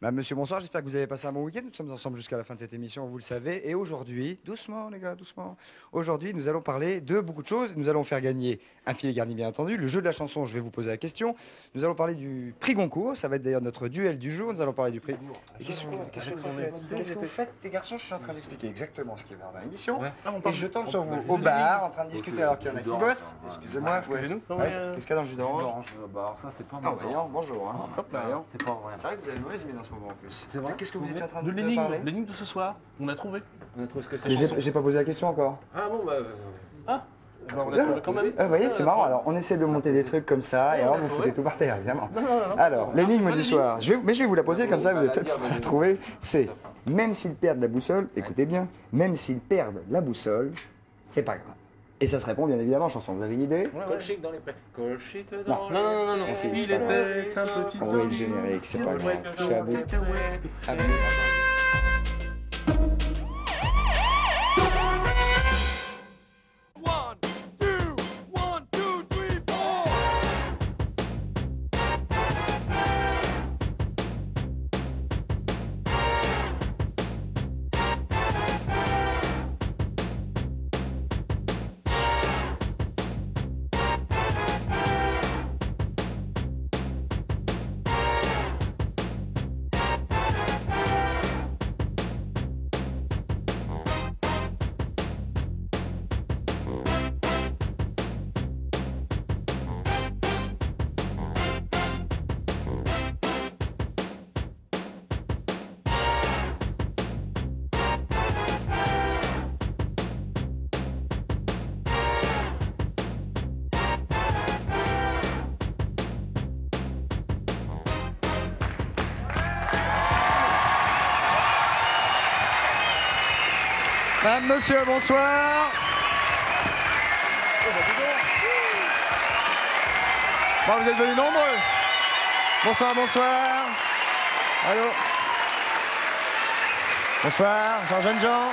Madame, monsieur, bonsoir, j'espère que vous avez passé un bon week-end. Nous sommes ensemble jusqu'à la fin de cette émission, vous le savez. Et aujourd'hui, doucement les gars, doucement. Aujourd'hui, nous allons parler de beaucoup de choses. Nous allons faire gagner un filet garni, bien entendu. Le jeu de la chanson, je vais vous poser la question. Nous allons parler du prix Goncourt. Ça va être d'ailleurs notre duel du jour. Nous allons parler du prix... Et qu'est-ce que vous faites, les garçons? Je suis en train d'expliquer exactement ce qui est dans l'émission. Ouais. Et je tombe sur vous au bar, en train de discuter alors qu'il y en a qui bossent. Excusez-moi. Excusez-nous. Qu'est-ce qu'il y a dans le jus d'orange? Alors ça, c'est pas Non, voyons, bonjour. Hein. Hop là, c'est pas vrai. C'est vrai que vous avez une mauvaise mine en ce moment en plus. C'est vrai. Qu'est-ce que vous étiez en train de de l'énigme, parler? l'énigme de ce soir, on a trouvé. On a trouvé ce que c'est. Mais j'ai pas posé la question encore. Ah bon, bah. Ah, on l'a trouvé quand même. Vous voyez, c'est marrant. Alors, on essaie de monter des trucs comme ça, et alors vous foutez tout par terre, évidemment. Alors, l'énigme du soir, je vais vous la poser comme ça, vous allez peut-être la trouver. C'est, même s'ils perdent la boussole, écoutez bien, même s'ils perdent la boussole, c'est pas grave. Et ça se répond bien évidemment en chanson. Vous avez une idée? Colchic dans les prés. Colchic dans les Non. Merci, Il c'est pas grave. était un petit On voit le générique, c'est pas grave. Je suis à bout. À bout. Madame, monsieur, bonsoir. Bon, vous êtes venus nombreux. Bonsoir, bonsoir. Allô. Bonsoir, bonsoir, jeunes gens.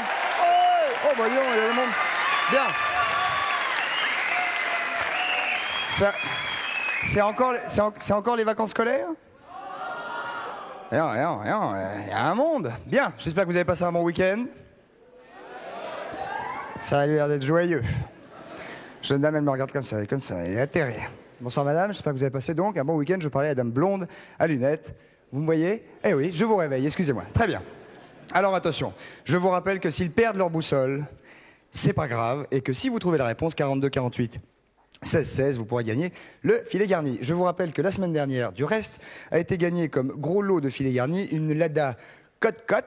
Oh, bah dis donc, il y a du monde. Bien. Ça, c'est encore les vacances scolaires? Rien, il y a un monde. Bien, j'espère que vous avez passé un bon week-end. Ça a l'air d'être joyeux. Jeune dame, elle me regarde comme ça, elle est atterrée. Bonsoir madame, j'espère que vous avez passé donc un bon week-end. Je parlais à dame blonde, à lunettes. Vous me voyez? Eh oui, je vous réveille, excusez-moi. Très bien. Alors attention, je vous rappelle que s'ils perdent leur boussole, c'est pas grave, et que si vous trouvez la réponse 42 48 16 16, vous pourrez gagner le filet garni. Je vous rappelle que la semaine dernière, du reste, a été gagné comme gros lot de filet garni une Lada Cote-Cote.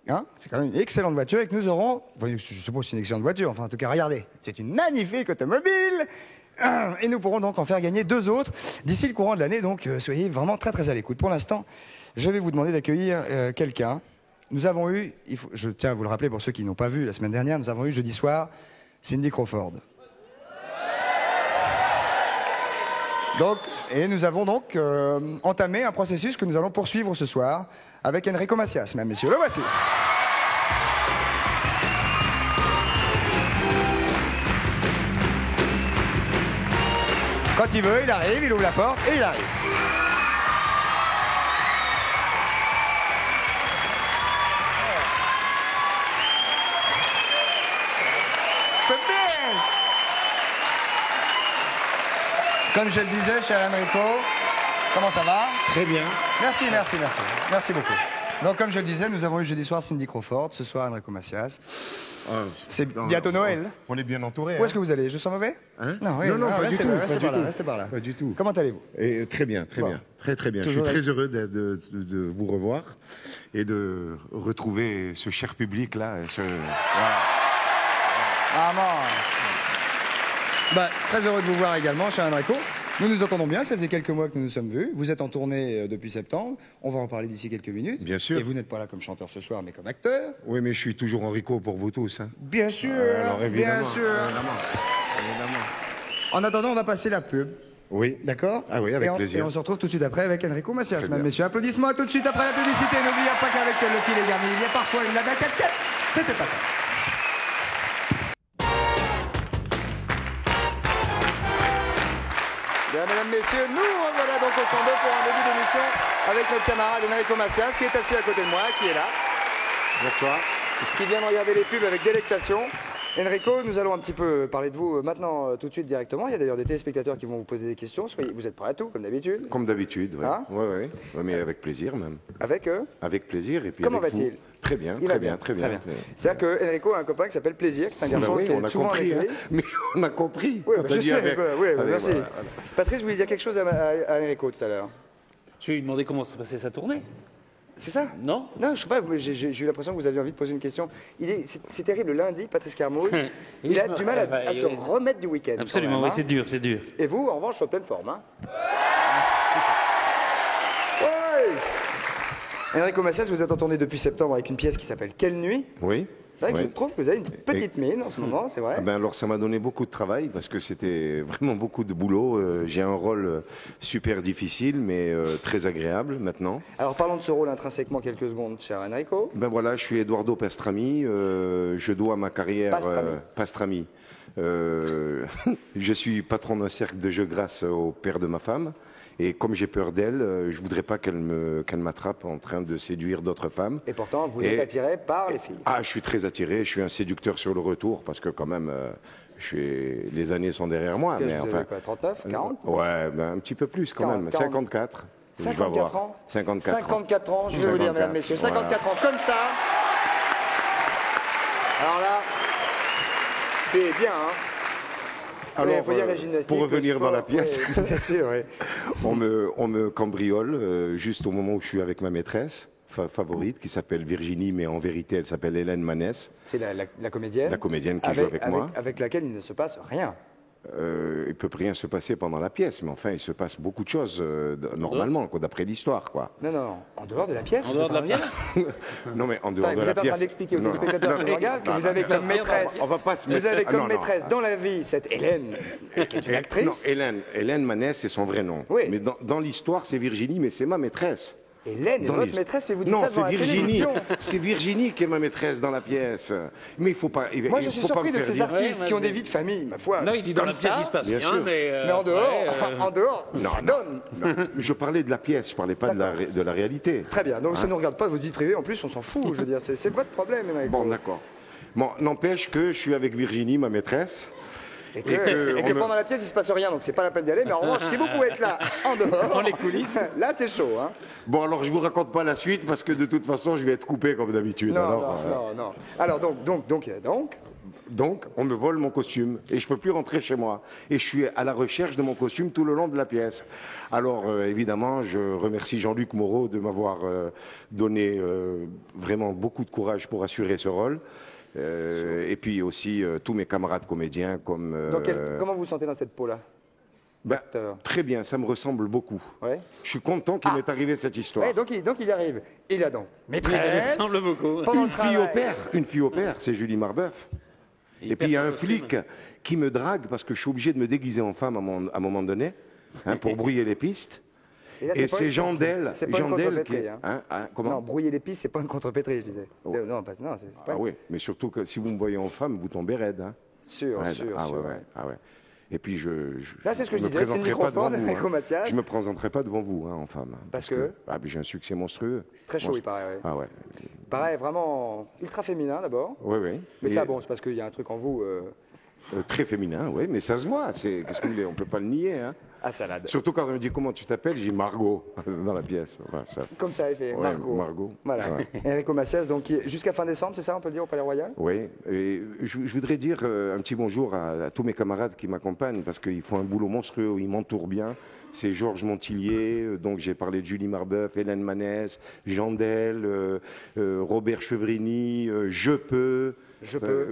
Hein, c'est quand même une excellente voiture et que nous aurons... Enfin, je suppose que c'est une excellente voiture, enfin en tout cas, regardez, c'est une magnifique automobile. Et nous pourrons donc en faire gagner deux autres d'ici le courant de l'année, donc soyez vraiment très très à l'écoute. Pour l'instant, je vais vous demander d'accueillir quelqu'un. Nous avons eu, je tiens à vous le rappeler pour ceux qui n'ont pas vu la semaine dernière, nous avons eu jeudi soir Cindy Crawford. Donc, et nous avons donc entamé un processus que nous allons poursuivre ce soir avec Enrico Macias, mesdames, messieurs. Le voici. Quand il veut, il arrive, il ouvre la porte et il arrive. Comme je le disais, cher Enrico, comment ça va? Très bien. Merci, merci, merci. Merci beaucoup. Donc, comme je le disais, nous avons eu jeudi soir Cindy Crawford, ce soir Enrico Macias. C'est bientôt Noël. On est bien entouré. Où est-ce que vous allez? Je sens mauvais? Hein? Non, oui, non, pas du tout. Restez par là. Pas du tout. Comment allez-vous? Et très bien, très Bon. bien. Très, très bien. Toujours je suis très heureux de vous revoir et de retrouver ce cher public-là. Voilà. Ah, bon. Bah, très heureux de vous voir également, cher Enrico. Nous nous entendons bien, ça faisait quelques mois que nous nous sommes vus. Vous êtes en tournée depuis septembre. On va en parler d'ici quelques minutes. Bien sûr. Et vous n'êtes pas là comme chanteur ce soir, mais comme acteur. Oui, mais je suis toujours Enrico pour vous tous. Hein. Bien sûr, Alors, évidemment, bien sûr. Évidemment. En attendant, on va passer la pub. Oui. D'accord? Ah oui, avec plaisir. Et on se retrouve tout de suite après avec Enrico Macias, Très mesdames, bien. messieurs. Applaudissements tout de suite après la publicité. N'oubliez pas qu'avec le filet garni, il y a parfois une Lada 4x4. C'était pas ça. Bien, mesdames, messieurs, nous revoilà donc au 102 pour un début d'émission avec notre camarade Enrico Macias, qui est assis à côté de moi, qui est là. Bonsoir. Qui vient de regarder les pubs avec délectation. Enrico, nous allons un petit peu parler de vous maintenant, tout de suite, directement. Il y a d'ailleurs des téléspectateurs qui vont vous poser des questions. Vous êtes prêts à tout, comme d'habitude? Comme d'habitude, oui. Hein? Ouais, mais avec plaisir même. Avec eux? Avec plaisir. Et puis Comment avec vous. va-t-il? Très bien, Il va bien. C'est-à-dire que Enrico a un copain qui s'appelle Plaisir, qui est un garçon oui, qui on est a souvent compris, avec lui. mais on a compris. Oui, quand bah, t'as je dit sais, avec. oui, Allez, merci. voilà. Patrice, vous vouliez dire quelque chose à Enrico tout à l'heure? Je vais lui demander comment se passait sa tournée. C'est ça? Non? Non, je sais pas, j'ai eu l'impression que vous aviez envie de poser une question. C'est terrible, lundi, Patrice Carmouille, il a du mal à se remettre du week-end. Absolument, quand même, oui, c'est dur, c'est dur. Et vous, en revanche, en pleine forme. Hein. Ouais. Enrico Macias, vous êtes en tournée depuis septembre avec une pièce qui s'appelle Quelle nuit? Oui. C'est vrai que Oui. je trouve que vous avez une petite mine en ce moment, c'est vrai. Ah ben alors ça m'a donné beaucoup de travail parce que c'était vraiment beaucoup de boulot. J'ai un rôle super difficile mais très agréable maintenant. Alors parlons de ce rôle intrinsèquement quelques secondes, cher Enrico. Ben voilà, je suis Eduardo Pastrami. Je dois ma carrière Pastrami. je suis patron d'un cercle de jeux grâce au père de ma femme. Et comme j'ai peur d'elle, je voudrais pas qu'elle m'attrape en train de séduire d'autres femmes. Et pourtant, vous êtes attiré par les filles. Ah, je suis très attiré. Je suis un séducteur sur le retour parce que quand même, les années sont derrière moi. Quel Mais âge vous enfin, avez quoi, 39, 40? Ouais, ben, un petit peu plus quand 40, même. 40. 54. Je vais 54 avoir. ans 54 ans. 54 ans, je vais vous dire, 54, mesdames, messieurs, 54 voilà. ans comme ça. Alors là, c'est bien, hein. Alors, il faut dire la gymnastique, pour revenir le dans la sport, pièce, ouais, bien sûr, ouais. on me cambriole juste au moment où je suis avec ma maîtresse favorite qui s'appelle Virginie, mais en vérité elle s'appelle Hélène Manès. C'est la comédienne. La comédienne qui joue avec moi. Avec laquelle il ne se passe rien. Il peut rien se passer pendant la pièce, mais enfin il se passe beaucoup de choses normalement, quoi, d'après l'histoire, quoi. Non, en dehors de la pièce. En dehors de la pièce? Non mais en dehors Vous de la êtes en pièce. train d'expliquer aux Non, téléspectateurs qui nous regardent que vous avez comme maîtresse. On va pas se Vous mettre- avez Ah, comme non, maîtresse dans la vie cette Hélène, qui est une actrice. Non, Hélène Manès, c'est son vrai nom. Oui. Mais dans l'histoire, c'est Virginie, mais c'est ma maîtresse. Hélène est Dans votre les- maîtresse et vous dites non, ça c'est devant la Virginie. télévision. C'est Virginie qui est ma maîtresse dans la pièce. Mais il faut pas. Moi, je suis surpris de ces artistes Ouais, qui ont mais- des vies de famille, ma foi. Non, il dit dans Comme la pièce, ça, il se passe bien rien, sûr. mais... Mais en dehors, après, en dehors, ça donne. Non, je parlais de la pièce, je parlais pas de la réalité. Très bien, donc ça ne nous regarde pas votre vie privée, en plus on s'en fout, je veux dire, c'est votre problème. Enrico. Bon, d'accord. Bon, n'empêche que je suis avec Virginie, ma maîtresse. Et que, Et que on me- pendant la pièce il se passe rien, donc c'est pas la peine d'y aller, mais en revanche, si vous pouvez être là, en dehors, Dans les coulisses. là c'est chaud. Hein. Bon, alors je vous raconte pas la suite parce que de toute façon, je vais être coupé comme d'habitude. Non, Alors, non. Alors donc, on me vole mon costume et je peux plus rentrer chez moi. Et je suis à la recherche de mon costume tout le long de la pièce. Alors, évidemment, je remercie Jean-Luc Moreau de m'avoir donné vraiment beaucoup de courage pour assurer ce rôle. Et puis aussi tous mes camarades comédiens comme... comment vous vous sentez dans cette peau-là? ben, acteur. très bien, ça me ressemble beaucoup. Ouais. Je suis content qu'il m'est arrivé cette histoire. Ouais, donc il arrive. Il a donc Mais ça lui maîtresse. ressemble beaucoup. Pendant le Une fille au père, c'est Julie Marbeuf. Et puis il y a un flic qui me drague parce que je suis obligé de me déguiser en femme à un moment donné, hein, pour brouiller les pistes. là, Et pas c'est une- Jean Del. C'est pas une contrepétrie. Hein. Comment Non, brouiller les pistes, c'est pas une contrepétrie, je disais. Oh. Non, c'est pas Ah oui, mais surtout que si vous me voyez en femme, vous tombez raide. Hein. sûr, Ouais, sûr. ah ouais. Et puis Là, c'est ce que je me disais, c'est le présenterai pas microphone devant vous, Enrico Macias. Je me présenterai pas devant vous en femme. Parce que ben, j'ai un succès monstrueux. Très chaud, Bon, il paraît. Ouais. Ah ouais. Pareil, vraiment ultra féminin d'abord. Oui. Mais ça, bon, c'est parce qu'il y a un truc en vous. Très féminin, oui, mais ça se voit. Qu'est-ce que vous voulez, on peut pas le nier. Hein. À salade. Surtout quand on me dit comment tu t'appelles, j'ai Margot dans la pièce. Voilà, ça. Comme ça, il fait Ouais, Margot. Margot. Voilà. Ouais. Enrico Macias, donc jusqu'à fin décembre, c'est ça, on peut le dire au Palais Royal? Oui, et je voudrais dire un petit bonjour à tous mes camarades qui m'accompagnent parce qu'ils font un boulot monstrueux, ils m'entourent bien. C'est Georges Montillier, donc j'ai parlé de Julie Marbeuf, Hélène Manès, Jean Del, Robert Chevrini, Je peux.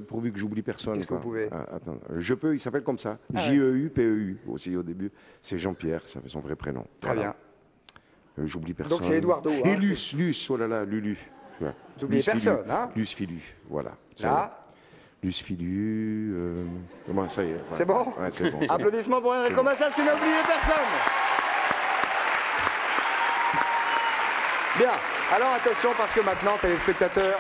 Pourvu que j'oublie personne. Qu'est-ce que vous pouvez? Attends, Je peux, il s'appelle comme ça. Ah ouais. J-E-U-P-E-U aussi au début. C'est Jean-Pierre, ça fait son vrai prénom. Très Voilà. bien. J'oublie personne. Donc c'est Eduardo. Et Hein, Luce, oh là là, Lulu. Ouais. Vous oubliez Luce Filu. personne, hein? Luce Filu, voilà. Là, Luce Filu. Bon, ça y est. c'est bon? Ouais, c'est bon. Applaudissements pour Enrico Macias qui n'a oublié personne. Bien, alors attention parce que maintenant, téléspectateurs,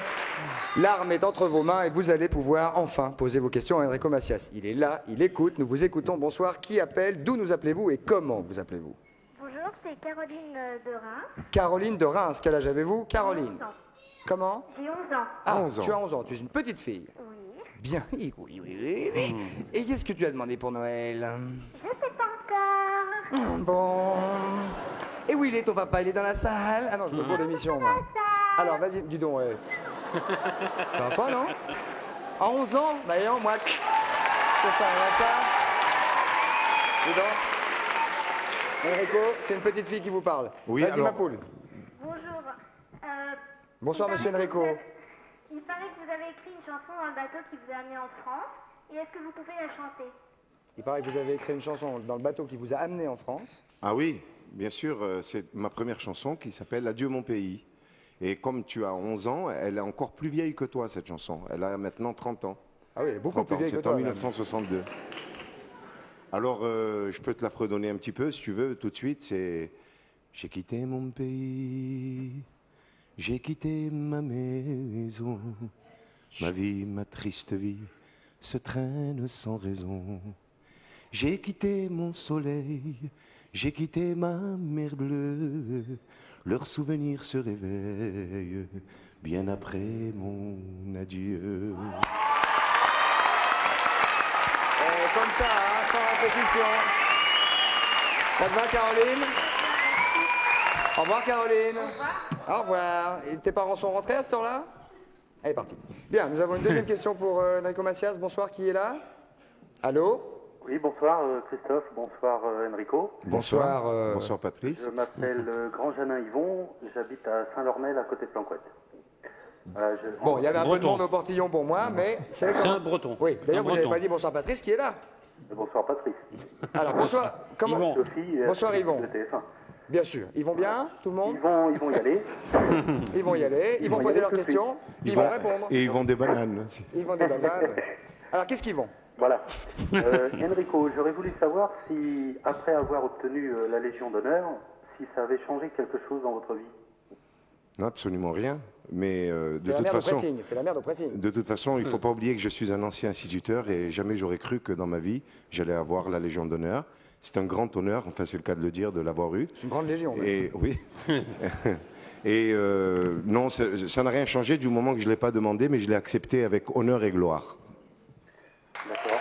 l'arme est entre vos mains et vous allez pouvoir enfin poser vos questions à Enrico Macias. Il est là, il écoute, nous vous écoutons. Bonsoir, qui appelle? D'où nous appelez-vous et comment vous appelez-vous? Bonjour, c'est Caroline de Reims. Caroline de Reims, quel âge avez-vous, Caroline? 11 ans. Comment? J'ai 11 ans. Ah, 11 ans. tu as 11 ans, tu es une petite fille. Oui. Bien, oui. Et qu'est-ce que tu as demandé pour Noël? Je sais pas encore. Bon. Et où il est ton papa? Il est dans la salle? Ah non, je me cours d'émission, moi. Alors, vas-y, dis donc, ouais. Ça va pas, non? À 11 ans? D'ailleurs, moi, c'est ça, ça. Dis donc. Enrico, c'est une petite fille qui vous parle. Oui, Vas-y, alors- ma poule. Bonjour. Bonsoir, il monsieur paraît que Enrico. il paraît que vous avez écrit une chanson dans le bateau qui vous a amené en France. Et est-ce que vous pouvez la chanter? Il paraît que vous avez écrit une chanson dans le bateau qui vous a amené en France. Ah oui, bien sûr, c'est ma première chanson qui s'appelle Adieu mon pays. Et comme tu as 11 ans, elle est encore plus vieille que toi, cette chanson. Elle a maintenant 30 ans. Ah oui, elle est beaucoup 30 plus ans, vieille que c'est toi. en même. 1962. Alors, je peux te la fredonner un petit peu, si tu veux, tout de suite. C'est « J'ai quitté mon pays, j'ai quitté ma maison. Ma vie, ma triste vie, se traîne sans raison. J'ai quitté mon soleil, j'ai quitté ma mer bleue. Leurs souvenirs se réveillent bien après mon adieu. » Comme ça, hein, sans répétition. Ça te va, Caroline? Au revoir, Caroline. Au revoir. Et tes parents sont rentrés à cette heure-là? Elle est partie. Bien, nous avons une deuxième question pour Enrico Macias. Bonsoir, qui est là? Allô? Oui, bonsoir Christophe, bonsoir Enrico. Bonsoir. Bonsoir Patrice. Je m'appelle Grand Janin Yvon, j'habite à Saint-Lormel à côté de Planquette. Voilà, Bon, il y avait un peu de Breton. monde au portillon pour moi, mais c'est... C'est un breton. Oui, d'ailleurs, Un vous n'avez breton. pas dit bonsoir Patrice, qui est là? Bonsoir Patrice. Alors, bonsoir. Comment? Yvon. Sophie et Bonsoir, Yvon. de TF1. Bien sûr. Ils vont bien, tout le monde? Ils vont y aller. Ils vont y aller, ils vont vont y poser aller leurs tout de questions, puis ils vont répondre. Et ils vendent des bananes aussi. Ils vont des bananes. Alors, qu'est-ce qu'ils vont? Voilà. Enrico, j'aurais voulu savoir si, après avoir obtenu la Légion d'honneur, si ça avait changé quelque chose dans votre vie. Non, absolument rien. Mais de C'est la toute merde au façon... pressing, c'est la merde au pressing. De toute façon, il ne faut pas oublier que je suis un ancien instituteur et jamais j'aurais cru que dans ma vie, j'allais avoir la Légion d'honneur. C'est un grand honneur, enfin c'est le cas de le dire, de l'avoir eu. C'est une grande légion. même. Et oui. Et non, ça n'a rien changé du moment que je ne l'ai pas demandé, mais je l'ai accepté avec honneur et gloire. D'accord.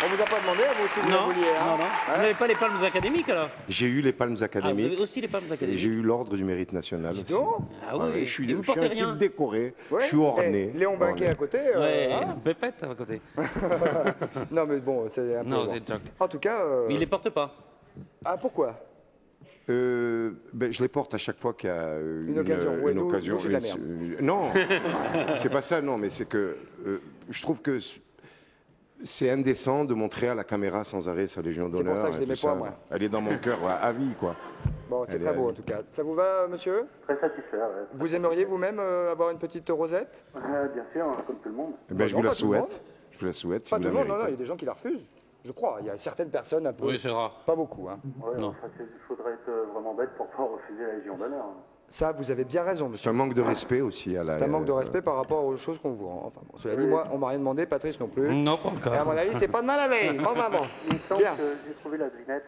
On vous a pas demandé à vous si vous Non, le vouliez. Hein. non, non. Vous n'avez pas les palmes académiques, alors? J'ai eu les palmes Ah, vous académiques avez aussi les palmes et académiques. j'ai eu l'ordre du mérite national aussi. donc. Ah oui, je suis, et vous je suis portez un rien. type décoré, Ouais. je suis orné. Eh, Léon Binquet à côté. Ouais, hein. pépette à côté. Non, mais bon, c'est un peu. Non, bon. c'est une joke. En tout cas. Mais il les porte pas. Ah, pourquoi? Je les porte à chaque fois qu'il y a Une occasion. Ouais, une nous, occasion. c'est de la merde. Non, c'est pas ça, non, mais c'est que je trouve que c'est indécent de montrer à la caméra sans arrêt sa Légion C'est pour d'honneur. ça que je et les mets tout pas, ça. moi. Elle est dans mon cœur ouais, à vie, quoi. Bon, c'est Elle très est beau à en tout cas. Ça vous va, monsieur? Très satisfait, ouais. Vous aimeriez vous-même avoir une petite rosette? Bien sûr, comme tout le monde. Eh ben, je non, vous la pas tout le monde. souhaite. Je vous la souhaite. si Pas vous tout le la monde, non, non, il y a méritez. des gens qui la refusent. Je crois. Il y a certaines personnes un peu. Oui, c'est rare. Pas beaucoup, hein. Ouais, Non. enfin, il faudrait être vraiment bête pour pas refuser la Légion d'honneur. Ça, vous avez bien raison, C'est monsieur. un manque de respect aussi à la. C'est un manque de respect par rapport aux choses qu'on vous rend. Enfin, bon, cela dit, moi, on m'a rien demandé, Patrice non plus. Non, pas Et à encore. mon avis, c'est pas de mal à veille. Bon, maman. Il me semble Bien. que j'ai trouvé la devinette.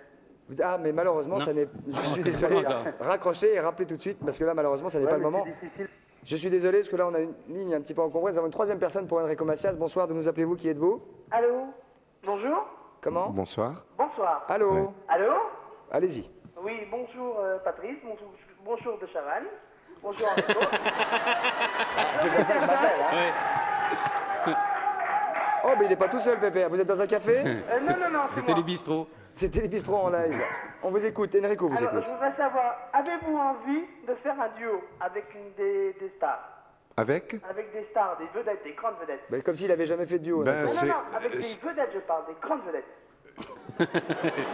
Ah, mais malheureusement, Non. ça n'est. Je suis désolé. D'accord. Raccrochez et rappelez tout de suite, parce que là, malheureusement, ça n'est pas le moment. C'est difficile. Je suis désolé, parce que là, on a une ligne un petit peu encombrée. Nous avons une troisième personne pour Enrico Macias. Bonsoir, de nous appelez-vous? Qui êtes-vous? Allô? Bonjour? Comment? Bonsoir. Bonsoir. Allô? Ouais. Allô? Allez-y. Oui, bonjour Patrice, bonjour de Chavannes, bonjour Enrico. C'est comme ça que je m'appelle. Hein. Ouais. Oh, mais il n'est pas tout seul, Pépère. Vous êtes dans un café? Non, c'est C'était moi. les bistrots. C'était les bistrots en live. On vous écoute. Enrico vous Alors, écoute. je voudrais savoir, avez-vous envie de faire un duo avec une des stars? Avec Avec des stars, des vedettes, des grandes vedettes. Ben, comme s'il avait jamais fait de duo. Ben, Enrico. Non, avec des vedettes, je parle, des grandes vedettes. Il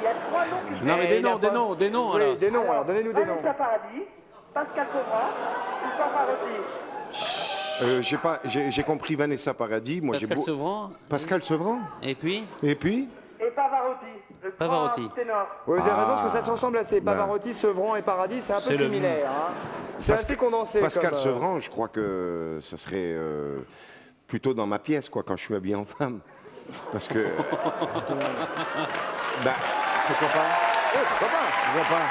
y a 3 noms que je Non, mais il des a noms, pas- des noms, des noms, Oui, alors. des noms. Alors, donnez-nous des noms. Vanessa Paradis, Pascal Sevran, ou Pavarotti. J'ai compris Vanessa Paradis. Moi, j'ai Pascal beau- Sevran. Pascal Sevran. Et puis Et puis Et Pavarotti, le Pavarotti. grand ténor. Oui, vous avez raison, parce que Ah. ça se ressemble assez. Ben. Pavarotti, Sevran et Paradis, c'est un peu C'est le- similaire. Hein. C'est assez condensé. Pascal comme, Sevran, je crois que ça serait plutôt dans ma pièce, quoi, quand je suis habillé en femme. Parce que... bah, Pourquoi pas? Pourquoi pas?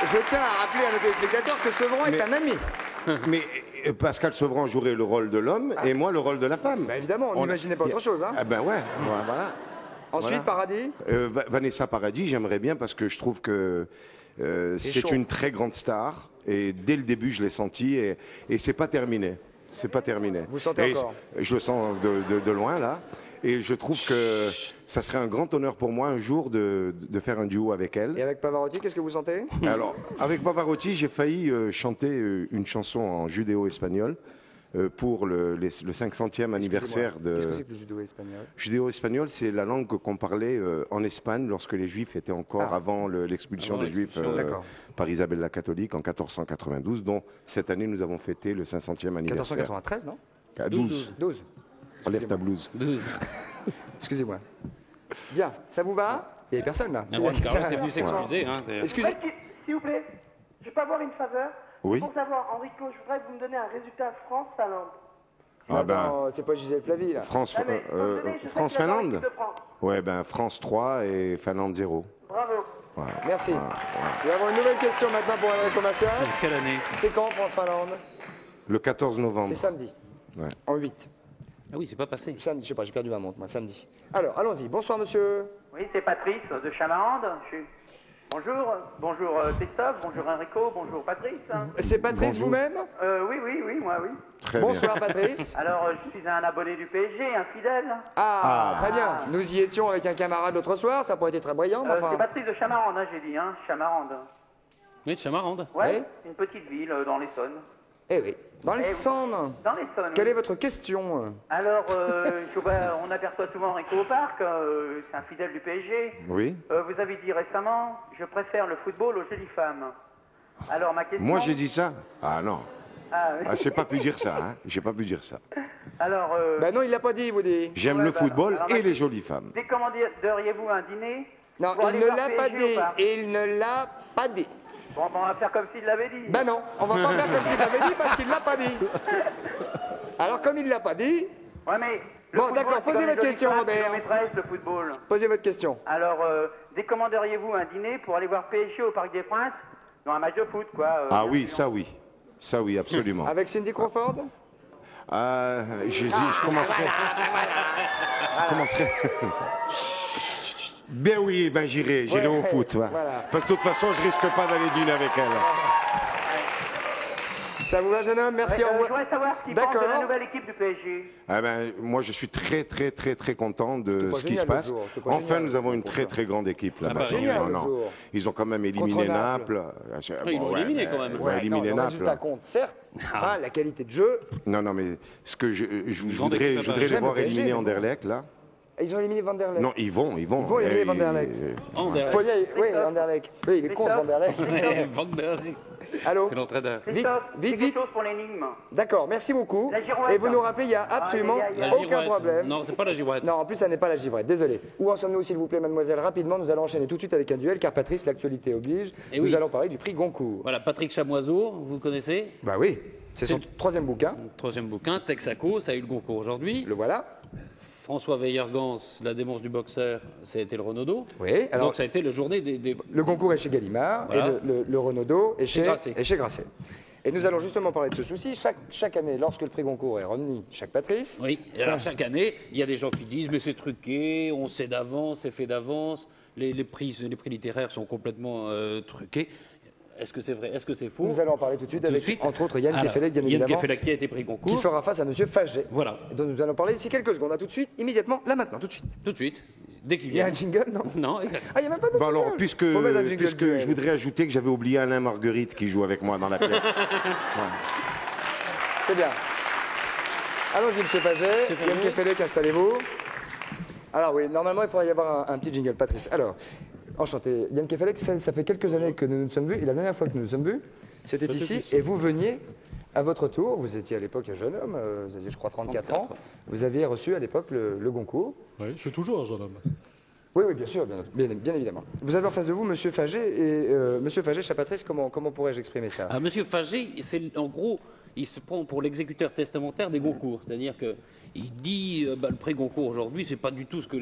Je tiens à rappeler à nos téléspectateurs que Sevran est un ami. mais Pascal Sevran jouerait le rôle de l'homme et moi le rôle de la femme. Bah évidemment, on n'imaginait pas autre chose. Hein. Ah ben ouais, voilà. Ensuite, Voilà. Paradis. Vanessa Paradis, j'aimerais bien parce que je trouve que c'est chaud. une très grande star et dès le début je l'ai senti et c'est pas terminé. C'est pas terminé. Vous le sentez Et encore? je le sens de loin là et je trouve que ça serait un grand honneur pour moi un jour de faire un duo avec elle. Et avec Pavarotti, qu'est-ce que vous sentez? Alors avec Pavarotti, j'ai failli chanter une chanson en judéo-espagnol pour le 500e anniversaire de... Qu'est-ce que c'est que le judo espagnol? Judéo-espagnol, c'est la langue qu'on parlait en Espagne lorsque les Juifs étaient encore avant l'expulsion des Juifs par Isabelle la catholique en 1492, dont cette année nous avons fêté le 500e anniversaire. 1493, non? 12. Enlève ta blouse. 12. Excusez-moi. Bien, ça vous va? Il n'y avait personne là. Juan Carlos est venu s'excuser. Hein, Excusez. S'il vous plaît, je peux avoir une faveur? Oui. Pour savoir, Enrico, je voudrais que vous me donniez un résultat France-Finlande. Ah ben, Attends, c'est pas Gisèle Flavie là. Ah, mais, étant donné, je sais que j'adore France-Finlande l'équipe de France. Ouais, ben France 3 et Finlande 0. Bravo. Merci. Nous avons une nouvelle question maintenant pour Enrico Macias. Quelle année? C'est quand France-Finlande? Le 14 novembre. C'est samedi. Ouais. En 8. Ah oui, c'est pas passé. Samedi, je sais pas, j'ai perdu ma montre, moi, samedi. Alors, allons-y. Bonsoir, monsieur. Oui, c'est Patrice de Chamarande. Bonjour Christophe, bonjour Enrico, bonjour Patrice. C'est Patrice Bonjour. vous-même? Oui, moi oui. Très Bonsoir, Patrice. Alors, je suis un abonné du PSG, un fidèle. Très bien. Nous y étions avec un camarade l'autre soir, ça pourrait être très brillant, mais C'est enfin... Patrice de Chamarande, hein, j'ai dit, hein, Chamarande. Oui, de Chamarande. Ouais, Oui. une petite ville dans l'Essonne. Eh oui. Dans les Sannes. Dans l'Essonne. Quelle oui. est votre question? Alors, on aperçoit souvent Enrico au parc, c'est un fidèle du PSG. Oui. Vous avez dit récemment, je préfère le football aux jolies femmes. Alors, ma question... Moi j'ai dit ça? Ah non. Ah, oui. Ah, j'ai pas pu dire ça, hein. J'ai pas pu dire ça. Alors, Ben non, il l'a pas dit, il vous dit. J'aime Ouais, le bah, football alors, et les jolies femmes. décommanderiez-vous un dîner Non, pour il aller ne voir l'a pas PSG au dit. parc? Il ne l'a pas dit. Bon, on va faire comme s'il l'avait dit. Ben non, on va pas faire comme s'il l'avait dit parce qu'il l'a pas dit. Alors comme il l'a pas dit, Ouais, mais... le Bon, football, d'accord, c'est posez comme votre les question, jolies femmes, Robert. c'est nos maîtresses, le football. posez votre question. Alors, décommanderiez-vous un dîner pour aller voir PSG au Parc des Princes dans un match de foot, quoi Ah bien oui, sûr. ça oui. Ça oui, absolument. Avec Cindy Crawford? Je commencerai. Je commencerai. Ben oui, ben j'irai Ouais, au foot. Ouais. voilà. Parce que de toute façon, je risque pas d'aller dîner avec elle. Ça vous va, jeune homme? Merci, au Je revoir. voudrais savoir ce qu'il pense de D'accord. la nouvelle équipe du PSG. Ah ben, moi, je suis très, très, très, très content de C'était pas ce qui génial se passe. l'autre jour, c'était pas Enfin, génial, nous avons une pour très, ça. très grande équipe là-bas. bah, génial, l'autre jour. Ils ont quand même éliminé Contre Naples. Naples. Ils l'ont éliminé, quand même. Ils ont Ouais, non, éliminé le Naples. résultat compte, certes. Enfin, la qualité de jeu. Non, non, mais ce que je grande voudrais, équipe je là-bas. voudrais les J'aime voir le PSG, éliminer mais bon. Anderlecht, là. Ils ont éliminé Van der Leyen. Non, ils vont. Ils vont éliminer Van der Leyen. Anderlecht. Faut y aller. Oui, Anderlecht. Oui, il est con, ce Van der Leyen. Van der Leyen. Allô? C'est l'entraîneur. Christophe, vite, quelque vite. chose pour l'énigme. D'accord, merci beaucoup. La girouette. Et vous nous rappelez, il n'y a absolument Aïe, aïe, aïe. La aucun girouette. problème. Non, c'est pas la girouette. Non, en plus, ça n'est pas la givrette, désolé. Où en sommes-nous, s'il vous plaît, mademoiselle? Rapidement, nous allons enchaîner tout de suite avec un duel, car Patrice, l'actualité oblige. Eh Nous oui. allons parler du prix Goncourt. Voilà, Patrick Chamoiseau, vous connaissez? Bah oui, c'est son troisième bouquin. Troisième bouquin, Texaco, ça a eu le Goncourt aujourd'hui. Le voilà. François Weyer-Gans, La démence du boxeur, ça a été le Renaudot. Oui, alors Donc ça a été le journée des... le Goncourt est chez Gallimard Voilà. et le Renaudot est chez Grasset. Grasset. Et nous allons justement parler de ce souci. Chaque année, lorsque le prix Goncourt est remis chaque Patrice, Oui, et alors chaque année, il y a des gens qui disent mais c'est truqué, on sait d'avance, c'est fait d'avance, les prix littéraires sont complètement truqués. Est-ce que c'est vrai? Est-ce que c'est faux? nous allons en parler tout de suite Tout de avec, suite. entre autres, Yann Alors, Kefelec, bien Yann évidemment, Kefelec qui a été pris qui Goncourt. fera face à Monsieur Faget. Voilà, Et dont nous allons parler d'ici quelques secondes. À tout de suite, immédiatement, là maintenant, tout de suite. tout de suite, dès qu'il Il y a vient. un jingle, non? Non, Ah, il n'y a même pas de Bon, jingle. alors, puisque Faut mettre un jingle duel. je voudrais ajouter que j'avais oublié Alain Marguerite qui joue avec moi dans la pièce. C'est bien. Allons-y, Monsieur Faget. Monsieur Faget. Yann Kefelec, installez-vous. Alors oui, normalement, il faudrait y avoir un petit jingle, Patrice. Alors, enchanté. Yann Kefelec, ça fait quelques années que nous nous sommes vus. Et la dernière fois que nous nous sommes vus, c'était ici. Et vous veniez à votre tour. Vous étiez à l'époque un jeune homme. Vous aviez, je crois, 34 ans. Vous aviez reçu à l'époque le Goncourt. Oui, je suis toujours un jeune homme. Oui, oui, bien sûr, bien évidemment. Vous avez en face de vous Monsieur Faget. Et Monsieur Faget, cher Patrice, comment pourrais-je exprimer ça? Ah, Monsieur Faget, c'est en gros, il se prend pour l'exécuteur testamentaire des Goncourt. C'est-à-dire qu'il dit le prix Goncourt aujourd'hui, c'est pas du tout ce que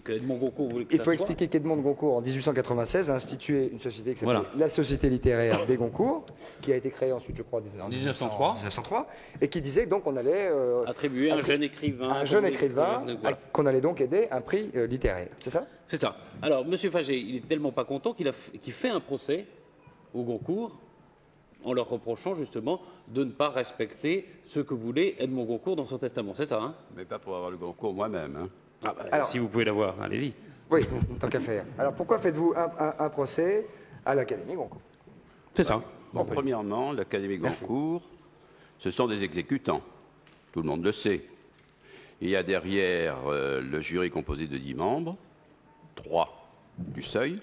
que Edmond Goncourt voulait que Il ça faut soit. expliquer qu'Edmond de Goncourt, en 1896, a institué une société qui s'appelait Voilà. la Société littéraire des Goncourt, qui a été créée ensuite, je crois, en 1903, et qui disait donc qu'on allait attribuer un jeune écrivain. un jeune écrivain Voilà. qu'on allait donc aider un prix littéraire. C'est ça? C'est ça. Alors, M. Fagé, il est tellement pas content qu'il fait un procès au Goncourt en leur reprochant justement de ne pas respecter ce que voulait Edmond Goncourt dans son testament. C'est ça, hein? Mais pas pour avoir le Goncourt moi-même. Hein. Ah bah, Alors- si vous pouvez l'avoir, allez-y. Oui, tant qu'à faire. Alors pourquoi faites-vous un procès à l'Académie Goncourt? C'est ça. Bon, premièrement, l'Académie Goncourt, ce sont des exécutants. Tout le monde le sait. Il y a derrière le jury composé de 10 membres, 3 du Seuil,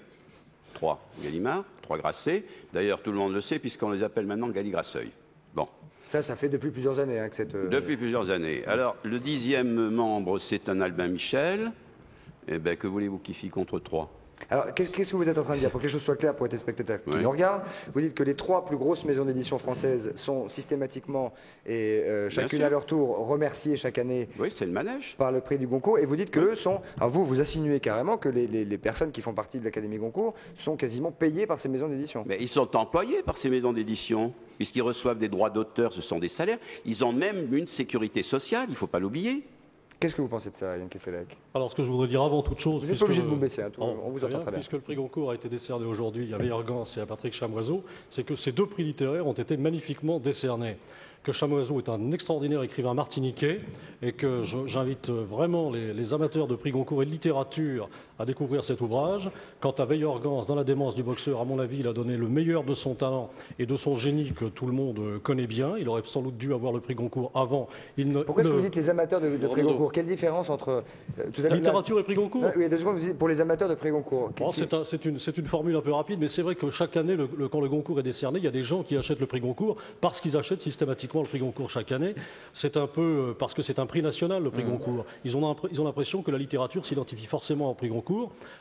3 Gallimard, 3 Grasset. D'ailleurs, tout le monde le sait puisqu'on les appelle maintenant Galli-Grasseuil. Bon. Ça fait depuis plusieurs années que cette... Depuis plusieurs années. Alors, le 10e membre, c'est un Albin Michel. Eh bien, que voulez-vous qu'il fît contre 3? Alors, qu'est-ce que vous êtes en train de dire? Pour que les choses soient claires pour les téléspectateurs qui Oui. nous regardent, vous dites que les 3 plus grosses maisons d'édition françaises sont systématiquement et chacune sûr. à leur tour remerciées chaque année Oui, c'est le manège. par le prix du Goncourt, et vous dites que eux sont... Alors vous insinuez carrément que les personnes qui font partie de l'Académie Goncourt sont quasiment payées par ces maisons d'édition. Mais ils sont employés par ces maisons d'édition, puisqu'ils reçoivent des droits d'auteur, ce sont des salaires. Ils ont même une sécurité sociale, il ne faut pas l'oublier. Qu'est-ce que vous pensez de ça, Yann Kefelec? Alors, ce que je voudrais dire avant toute chose... Vous n'êtes pas obligé de vous baisser, hein, on vous entend très bien. Puisque le prix Goncourt a été décerné aujourd'hui à Meilleur Gans et à Patrick Chamoiseau, c'est que ces 2 prix littéraires ont été magnifiquement décernés. Que Chamoiseau est un extraordinaire écrivain martiniquais et que j'invite vraiment les amateurs de prix Goncourt et de littérature à découvrir cet ouvrage. Quant à Veillergans, dans la démence du boxeur, à mon avis, il a donné le meilleur de son talent et de son génie que tout le monde connaît bien. Il aurait sans doute dû avoir le prix Goncourt avant. Pourquoi est-ce que vous dites les amateurs de prix Goncourt? Quelle différence entre... tout à l'heure, littérature et prix Goncourt? Oui, il y a 2 secondes, vous dites pour les amateurs de prix Goncourt. Bon, c'est une formule un peu rapide, mais c'est vrai que chaque année, quand le Goncourt est décerné, il y a des gens qui achètent le prix Goncourt parce qu'ils achètent systématiquement le prix Goncourt chaque année. C'est un peu parce que c'est un prix national, le prix Goncourt. Ils ont l'impression que la littérature s'identifie forcément au prix Goncourt.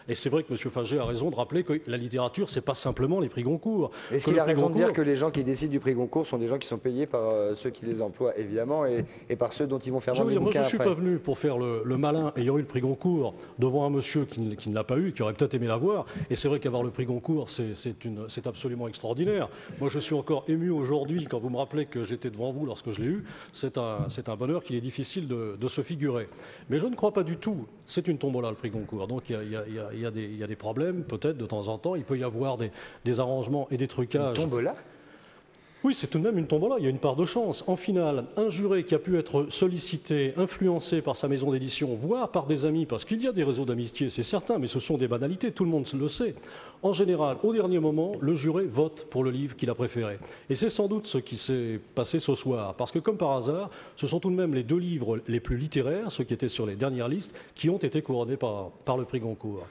Et c'est vrai que M. Fagé a raison de rappeler que la littérature, c'est pas simplement les prix Goncourt. Est-ce qu'il a raison de dire que les gens qui décident du prix Goncourt sont des gens qui sont payés par ceux qui les emploient, évidemment, et par ceux dont ils vont faire vendre les Moi, je bouquins ne suis après? pas venu pour faire le malin ayant eu le prix Goncourt devant un monsieur qui ne l'a pas eu, qui aurait peut-être aimé l'avoir. Et c'est vrai qu'avoir le prix Goncourt, c'est absolument extraordinaire. Moi, je suis encore ému aujourd'hui quand vous me rappelez que j'étais devant vous lorsque je l'ai eu. C'est un bonheur qu'il est difficile de se figurer. Mais je ne crois pas du tout. C'est une tombola, le prix Goncourt. Donc il y a des problèmes, peut-être, de temps en temps. Il peut y avoir des arrangements et des trucages. Une tombola? Oui, c'est tout de même une tombola, il y a une part de chance. En finale, un juré qui a pu être sollicité, influencé par sa maison d'édition, voire par des amis, parce qu'il y a des réseaux d'amitié, c'est certain, mais ce sont des banalités, tout le monde le sait. En général, au dernier moment, le juré vote pour le livre qu'il a préféré. Et c'est sans doute ce qui s'est passé ce soir, parce que comme par hasard, ce sont tout de même les 2 livres les plus littéraires, ceux qui étaient sur les dernières listes, qui ont été couronnés par le prix Goncourt.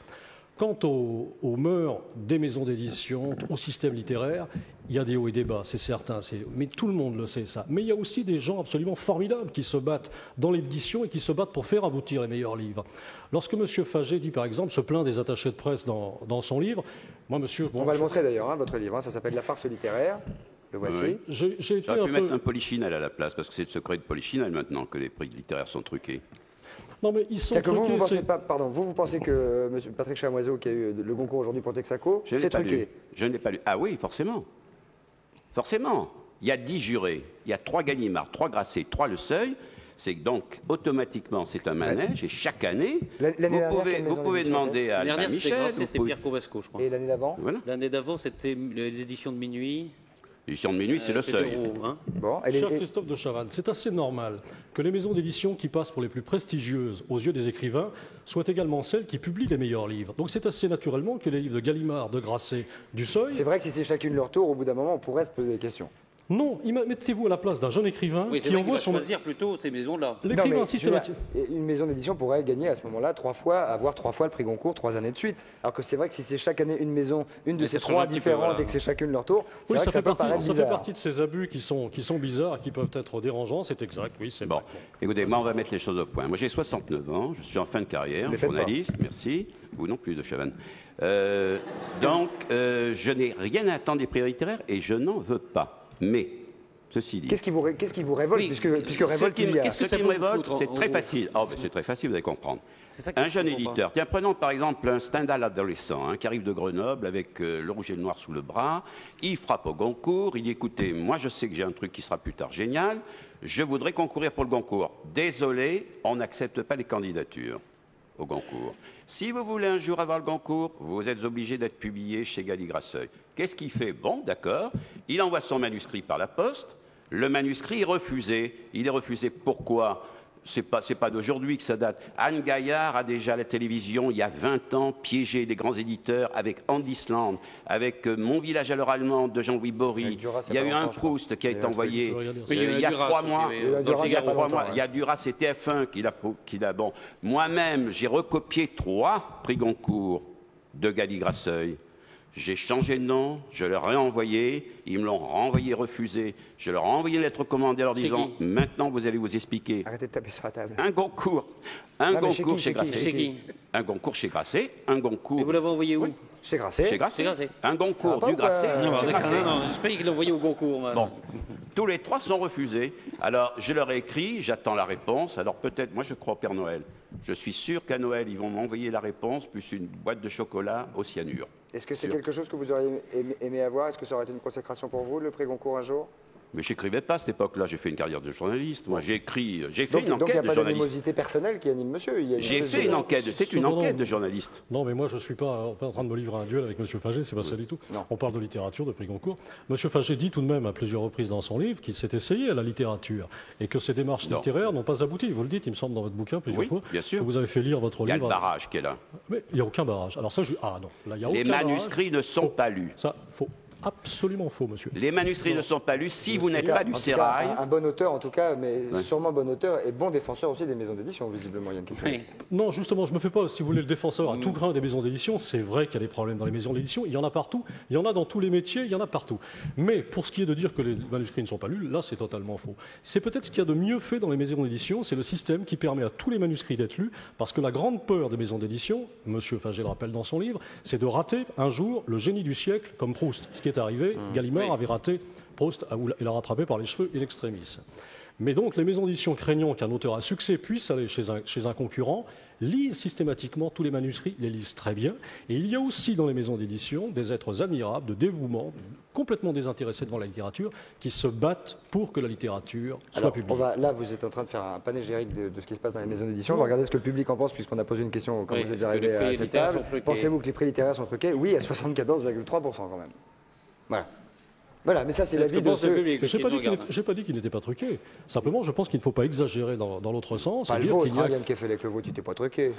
Quant aux mœurs des maisons d'édition, au système littéraire, il y a des hauts et des bas, c'est certain, mais tout le monde le sait ça. Mais il y a aussi des gens absolument formidables qui se battent dans l'édition et qui se battent pour faire aboutir les meilleurs livres. Lorsque M. Fagé dit par exemple, se plaint des attachés de presse dans son livre, moi monsieur... On va le montrer d'ailleurs, votre livre, ça s'appelle La farce littéraire. Le voici. Oui. J'ai été J'aurais pu mettre un Polichinelle à la place, parce que c'est le secret de Polichinelle maintenant que les prix littéraires sont truqués. Non, mais ils sont C'est-à-dire que vous truqués, pensez pas, pardon, vous pensez que M. Patrick Chamoiseau, qui a eu le Goncourt aujourd'hui pour Texaco, c'est truqué? Je ne l'ai pas lu. Ah oui, forcément. Forcément. Il y a 10 jurés, il y a 3 Gallimard, 3 Grasset, 3 Le Seuil. C'est que donc, automatiquement, c'est un manège, et chaque année, vous pouvez demander à Albin Michel... C'était Pierre Covasco, je crois. Et l'année d'avant? Voilà. L'année d'avant, c'était les éditions de Minuit. L'édition de Minuit, c'est Le Seuil. Hein. Bon, Cher Christophe de Chavannes, c'est assez normal que les maisons d'édition qui passent pour les plus prestigieuses aux yeux des écrivains soient également celles qui publient les meilleurs livres. Donc c'est assez naturellement que les livres de Gallimard, de Grasset, du Seuil... C'est vrai que si c'est chacune leur tour, au bout d'un moment, on pourrait se poser des questions. Non, mettez-vous à la place d'un jeune écrivain Oui, c'est qui vrai qu'il envoie va son... choisir plutôt ces maisons-là. L'écrivain Non, mais, systématique. je veux dire, une maison d'édition pourrait gagner à ce moment-là avoir 3 fois le prix Goncourt 3 années de suite. Alors que c'est vrai que si c'est chaque année une maison, une de ces 3 différentes et que c'est chacune leur tour, c'est Oui, vrai que ça peut paraître ça fait bizarre. partie de ces abus qui sont bizarres, qui peuvent être dérangeants, c'est exact, oui, c'est Bon, vrai. écoutez, moi, on va mettre les choses au point. Moi, j'ai 69 ans, je suis en fin de carrière, Ne faites journaliste, merci. Vous non plus, de Chavannes. Donc, je n'ai rien à attendre des prix littéraires et je n'en veux pas. Mais, Ceci dit. Qu'est-ce qui vous révolte, Oui, puisque révolte il y a? qu'est-ce que Ce ça qui peut me vous révolte, foutre c'est en- très en- facile. Oh, ben, c'est très facile, vous allez comprendre. C'est ça que Un je jeune comprends éditeur, tiens, prenons par exemple un Stendhal adolescent qui arrive de Grenoble avec le rouge et le noir sous le bras, il frappe au Goncourt, il dit écoutez, moi je sais que j'ai un truc qui sera plus tard génial, je voudrais concourir pour le Goncourt. Désolé, on n'accepte pas les candidatures au Goncourt. Si vous voulez un jour avoir le Goncourt, vous êtes obligé d'être publié chez Galli-Grasseuil. Qu'est-ce qu'il fait? Bon, d'accord, il envoie son manuscrit par la poste, le manuscrit est refusé. Il est refusé pourquoi? C'est pas d'aujourd'hui que ça date. Anne Gaillard a déjà à la télévision, il y a 20 ans, piégé des grands éditeurs avec Andisland, avec Mon village à l'heure allemande de Jean-Louis Bory. Il y a eu un Proust qui a été envoyé il y a 3 mois. Il y a 3 mois. Il y a Duras et TF1 qui l'a. Bon, moi-même, j'ai recopié 3 prix Goncourt de Galli-Grasseuil. J'ai changé de nom, je leur ai envoyé, ils me l'ont renvoyé refusé. Je leur ai envoyé une lettre commandée en leur disant « Maintenant, vous allez vous expliquer. » Arrêtez de taper sur la table. Un Goncourt. mais Goncourt chez qui, Grasset. Chez qui? Un Goncourt chez Grasset. Un Goncourt. Et vous l'avez envoyé où? Chez Grasset. Chez Grasset. Chez Grasset. Un Goncourt Ça va du pas ou Grasset. pas Non, chez Grasset. non, j'espère qu'il l'a envoyé au Goncourt. moi. Bon, tous les 3 sont refusés. Alors, je leur ai écrit, j'attends la réponse. Alors, peut-être, moi, je crois au Père Noël. Je suis sûr qu'à Noël, ils vont m'envoyer la réponse, plus une boîte de chocolat au cyanure. Est-ce que c'est quelque chose que vous auriez aimé avoir? Est-ce que ça aurait été une consécration pour vous, le prix Goncourt un jour? Mais j'écrivais pas à cette époque-là, j'ai fait une carrière de journaliste. Moi, j'ai fait une Donc il n'y a enquête de pas journaliste. d'animosité personnelle qui anime monsieur. J'ai fait une enquête, c'est une enquête de journaliste. Non, mais moi, je ne suis pas en train de me livrer un duel avec M. Fagé, c'est pas ça du tout. Non. On parle de littérature, de prix Goncourt. M. Fagé dit tout de même à plusieurs reprises dans son livre qu'il s'est essayé à la littérature et que ses démarches Non. littéraires n'ont pas abouti. Vous le dites, il me semble, dans votre bouquin plusieurs Oui, fois. bien sûr. Que vous avez fait lire votre Il y a livre. le barrage qui est là. Mais il n'y a aucun barrage. Alors ça, ah non, là, il y a Les aucun barrage. manuscrits ne sont pas lus. Ça, faux. Absolument faux, monsieur. Les manuscrits ne sont pas lus si vous n'êtes En pas du tout cas, sérail. un bon auteur, en tout cas, mais sûrement bon auteur et bon défenseur aussi des maisons d'édition, visiblement, Yann Keffer. Oui. Non, justement, je ne me fais pas, si vous voulez, le défenseur à tout grain des maisons d'édition. C'est vrai qu'il y a des problèmes dans les maisons d'édition. Il y en a partout. Il y en a dans tous les métiers. Il y en a partout. Mais pour ce qui est de dire que les manuscrits ne sont pas lus, là, c'est totalement faux. C'est peut-être ce qu'il y a de mieux fait dans les maisons d'édition. C'est le système qui permet à tous les manuscrits d'être lus. Parce que la grande peur des maisons d'édition, M. Fagé le rappelle dans son livre, c'est de rater un jour le génie du siècle comme Proust. Ce qui est arrivé, Gallimard avait raté Proust, il l'a rattrapé par les cheveux in extremis. Mais donc, les maisons d'édition craignant qu'un auteur à succès puisse aller chez un concurrent, lisent systématiquement tous les manuscrits, les lisent très bien. Et il y a aussi dans les maisons d'édition des êtres admirables, de dévouement, complètement désintéressés devant la littérature, qui se battent pour que la littérature soit Alors, publiée. là, vous êtes en train de faire un panégyrique de ce qui se passe dans les maisons d'édition. On va regarder ce que le public en pense, puisqu'on a posé une question quand Oui, vous êtes est-ce que arrivé les prix à cette littéraires table. sont truqués? Pensez-vous que les prix littéraires sont truqués? Oui, à 74,3% quand même. Voilà. Voilà, mais ça, c'est C'est ce que l'avis de pense le ceux... public. Mais regarde. j'ai pas dit qu'il n'était pas truqué. Simplement, je pense qu'il ne faut pas exagérer dans l'autre sens. Pas et le dire vôtre, qu'il y a- hein, Yann Keffer, le vôtre, tu t'es pas truqué.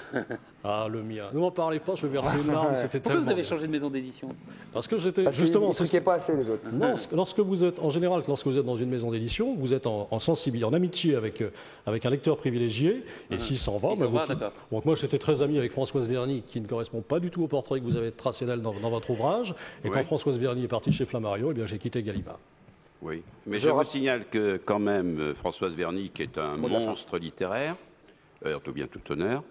Ah, le mien. Ne m'en parlez pas, je vais verser une larme. C'était Pourquoi vous tellement avez bien. changé de maison d'édition? Parce que j'étais Parce qu'ils justement. ne truquaient pas assez, les autres. Non, lorsque vous êtes, en général, lorsque vous êtes dans une maison d'édition, vous êtes en sensibilité, en amitié avec un lecteur privilégié, et s'il s'en va, S'il s'en vous- va, d'accord. donc moi j'étais très ami avec Françoise Verny, qui ne correspond pas du tout au portrait que vous avez tracé d'elle dans votre ouvrage, et Oui. quand Françoise Verny est partie chez Flammarion, eh bien j'ai quitté Gallimard. Oui, mais je vous signale que quand même Françoise Verny, qui est un monstre littéraire, tout bien tout honneur,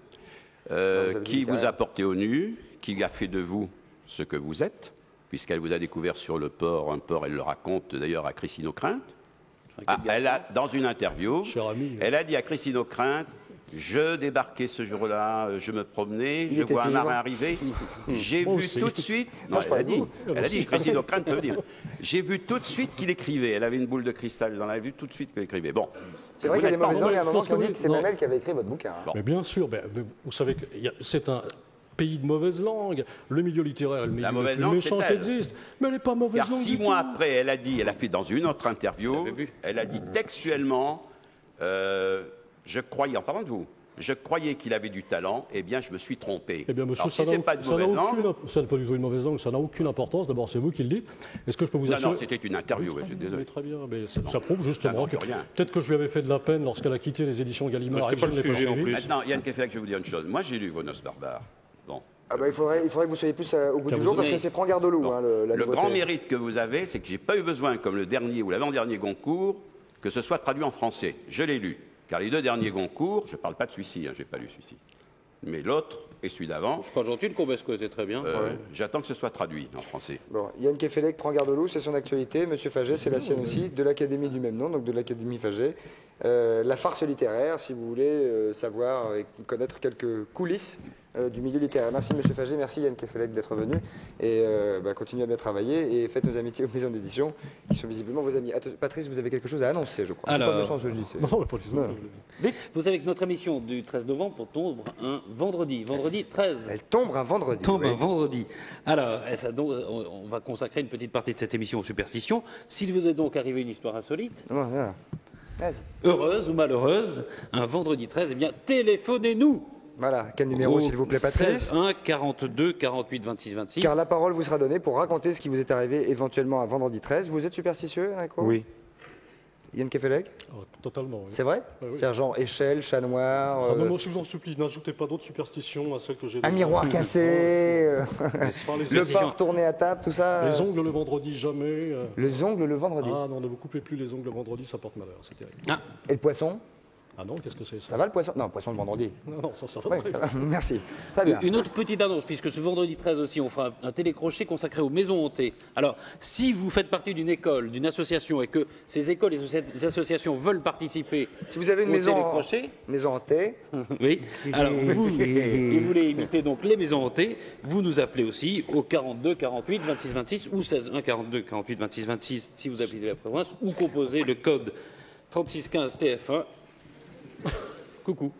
qui vous a porté au nu, qui a fait de vous ce que vous êtes, puisqu'elle vous a découvert sur le port, un port, elle le raconte d'ailleurs à Christine Ockrent. Elle a, dans une interview, Cher ami. elle a dit à Christine Ockrent, je débarquais ce jour-là, je me promenais, Il je était vois un vivant. marin arriver, j'ai Moi vu aussi. tout de suite, Moi, je parlais de vous. elle a dit, Christine Ockrent peut dire, j'ai vu tout de suite qu'il écrivait, elle avait une boule de cristal, elle a vu tout de suite qu'il écrivait. Bon, C'est vrai qu'il y a des Vous n'êtes mauvaises pas- langues, il y a un moment Lorsque qui ont dit vous- que c'est non. même elle qui avait écrit votre bouquin. hein. Mais bien sûr, mais vous savez que c'est un pays de mauvaise langue. Le milieu littéraire est le milieu le mauvaise plus langue, méchant c'est qui elle. existe. Mais elle n'est pas mauvaise Car langue 6 du mois tout. après, elle a fait dans une autre interview, elle a dit textuellement, je croyais, en parlant de vous, je croyais qu'il avait du talent, eh bien je me suis trompé. Eh bien, monsieur, Alors, si c'est pas de ça n'a mauvaise langue, ça n'est pas du tout une mauvaise langue, ça n'a aucune importance. D'abord, c'est vous qui le dites. Est-ce que je peux vous non, assurer non, c'était une interview, Oui, je suis mais désolé. très bien, mais ça prouve justement non, que rien. peut-être que je lui avais fait de la peine lorsqu'elle a quitté les éditions Gallimard. C'était et que pas je le ne l'ai sujet, en suivi. plus. Maintenant, Yann Keffelec, je vais vous dire une chose. Moi, j'ai lu Vos Noces barbares. Bon. Ah bah, il faudrait que vous soyez plus au goût Car du vous jour, parce avez- que c'est Prends garde au loup, Bon. hein, la Le nouveauté. grand mérite que vous avez, c'est que j'ai pas eu besoin, comme le dernier ou l'avant-dernier Goncourt, que ce soit traduit en français. Je l'ai lu. Car les 2 derniers Goncourt, je ne parle pas de celui-ci, je n'ai pas lu celui-ci. mais l'autre et celui d'avant. C'est pas gentil, le Courbesco était très bien. J'attends que ce soit traduit en français. Bon, Yann Kefelec prend garde au loup, c'est son actualité. Monsieur Faget, c'est la sienne aussi, de l'Académie du même nom, donc de l'Académie Faget. La farce littéraire, si vous voulez savoir et connaître quelques coulisses du milieu littéraire. Merci Monsieur Faget, merci Yann Kefelec d'être venu. Et continuez à bien travailler et faites nos amitiés aux maisons d'édition, qui sont visiblement vos amis. Patrice, vous avez quelque chose à annoncer, je crois. C'est pas méchant ce que je dis. Non, mais pas du tout. Vite. Vous savez que notre émission du 13 novembre tombe un vendredi 13. Elle tombe un vendredi. Tombe un vendredi. Alors, on va consacrer une petite partie de cette émission aux superstitions. S'il vous est donc arrivé une histoire insolite, heureuse ou malheureuse, un vendredi 13, eh bien, téléphonez-nous. Voilà, quel numéro s'il vous plaît, Patrice? 16 1 42 48 26 26. Car la parole vous sera donnée pour raconter ce qui vous est arrivé éventuellement un vendredi 13. Vous êtes superstitieux, Enrico? Oui. Yann Kefelec? Totalement, oui. C'est vrai? Oui. C'est genre échelle, chat noir... non, je vous en supplie, n'ajoutez pas d'autres superstitions à celles que j'ai Un miroir cassé, le port tourné à table, tout ça... Les ongles le vendredi, jamais. Les ongles le vendredi? Ah non, ne vous coupez plus les ongles le vendredi, ça porte malheur, c'est terrible. Ah. Et le poisson? Ah non, qu'est-ce que c'est ça? Ça va le poisson? Non, le poisson le vendredi. Non, ça va Ouais, très ça bien. va. Merci. Très bien. Une autre petite annonce, puisque ce vendredi 13 aussi, on fera un télécrochet consacré aux maisons hantées. Alors, si vous faites partie d'une école, d'une association, et que ces écoles et ces associations veulent participer si vous avez une au maison télécrochet, maison hantée, oui. Alors, vous voulez imiter donc les maisons hantées, vous nous appelez aussi au 42 48 26 26 ou 16 1 42 48 26 26 si vous habitez la province, ou composez le code 3615 TF1. Coucou.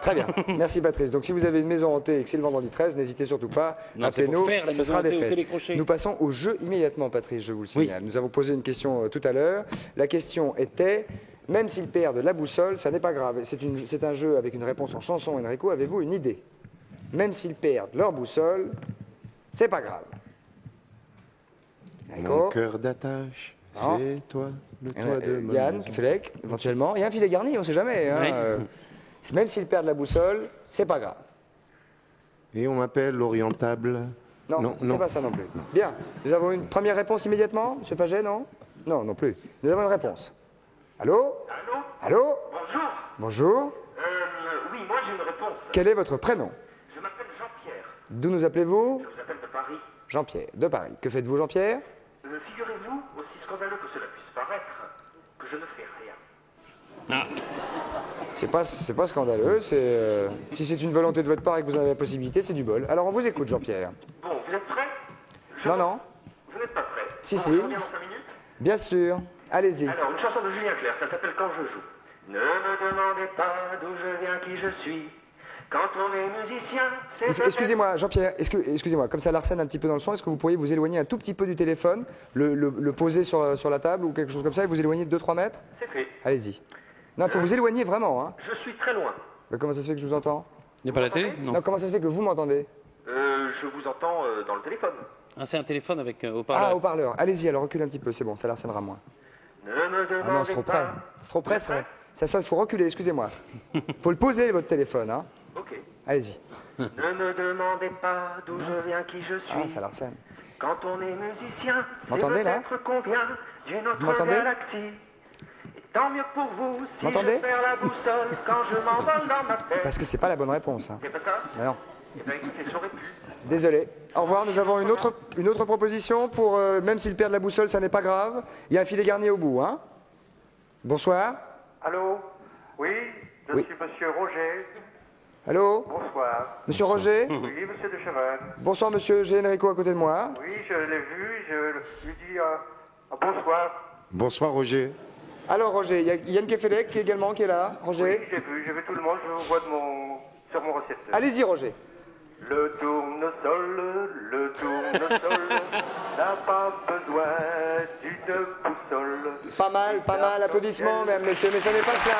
Très bien, merci Patrice. Donc si vous avez une maison hantée et que c'est le vendredi 13, n'hésitez surtout pas, appelez-nous, ce sera des faits. Nous passons au jeu immédiatement, Patrice, je vous le signale. Nous avons posé une question tout à l'heure. La question était, même s'ils perdent la boussole, ça n'est pas grave. C'est un jeu avec une réponse en chanson, Enrico, avez-vous une idée? Même s'ils perdent leur boussole, c'est pas grave. Mon cœur d'attache, c'est toi, le toit de ma Yann, maison. Kefelec, éventuellement. Il y a un filet garni, on ne sait jamais. Hein. Même s'ils perdent la boussole, c'est pas grave. Et on m'appelle l'orientable. Non, c'est pas ça non plus. Bien, nous avons une première réponse immédiatement, Monsieur Faget, non? Non, non plus. Nous avons une réponse. Allô? Allô? Bonjour. Bonjour. Oui, moi j'ai une réponse. Quel est votre prénom? Je m'appelle Jean-Pierre. D'où nous appelez-vous? Je vous appelle de Paris. Jean-Pierre, de Paris. Que faites-vous, Jean-Pierre? Figurez-vous, aussi scandaleux que cela puisse paraître, que je ne fais rien. C'est pas scandaleux, c'est si c'est une volonté de votre part et que vous en avez la possibilité, c'est du bol. Alors on vous écoute, Jean-Pierre. Bon, vous êtes prêts? Non. Vous n'êtes pas prêts? Si, Bon, si. je reviens dans 5 minutes. Bien sûr. Allez-y. Alors, une chanson de Julien Clerc, ça s'appelle Quand je joue. Ne me demandez pas d'où je viens, qui je suis. Quand on est musicien, c'est... Excusez-moi, Jean-Pierre, excusez-moi, comme ça l'arsène un petit peu dans le son, est-ce que vous pourriez vous éloigner un tout petit peu du téléphone, le poser sur la table ou quelque chose comme ça et vous éloigner de 2-3 mètres? C'est fait. Allez-y. Non, il faut vous éloigner vraiment. Hein. Je suis très loin. Mais comment ça se fait que je vous entends? Il n'y a pas la télé? Non. Non, comment ça se fait que vous m'entendez? Je vous entends dans le téléphone. Ah, c'est un téléphone avec haut-parleur. Ah, haut-parleur. Allez-y, alors reculez un petit peu, c'est bon, ça l'arsènera moins. Ne me demandez Ah non, c'est trop près. pas. C'est trop près, ça sonne, faut reculer, excusez-moi. Faut le poser, votre téléphone, hein. Ok. Allez-y. Ne me demandez pas d'où je viens, qui je suis. Ah, ça l'arsène. Quand on est musicien, c'est M'entendez, là? peut-être qu'on vient d'une Vous autre m'entendez? galaxie. Et tant mieux pour vous si je M'entendez? perds la boussole quand je m'envole dans ma tête. Parce que c'est pas la bonne réponse. Hein. C'est pas ça? Ah non. Eh bien écoutez, j'aurais pu. Désolé. Au revoir, nous avons une autre proposition pour, même s'ils perdent la boussole, ça n'est pas grave. Il y a un filet garni au bout, hein. Bonsoir. Allô? Oui, je suis Monsieur Roger. Allô? Bonsoir. Monsieur Roger? Oui, Monsieur de Cheval. Bonsoir, monsieur. J'ai Enrico à côté de moi. Oui, je l'ai vu, je lui dis bonsoir. Bonsoir Roger. Alors, Roger, il y a Yann Kefelec également qui est là. Roger? Oui, j'ai vu tout le monde, je vous vois sur mon récepteur. Allez-y, Roger. Le tournesol n'a pas besoin d'une boussole. Pas mal, applaudissements, mesdames, messieurs, mais ça n'est pas cela.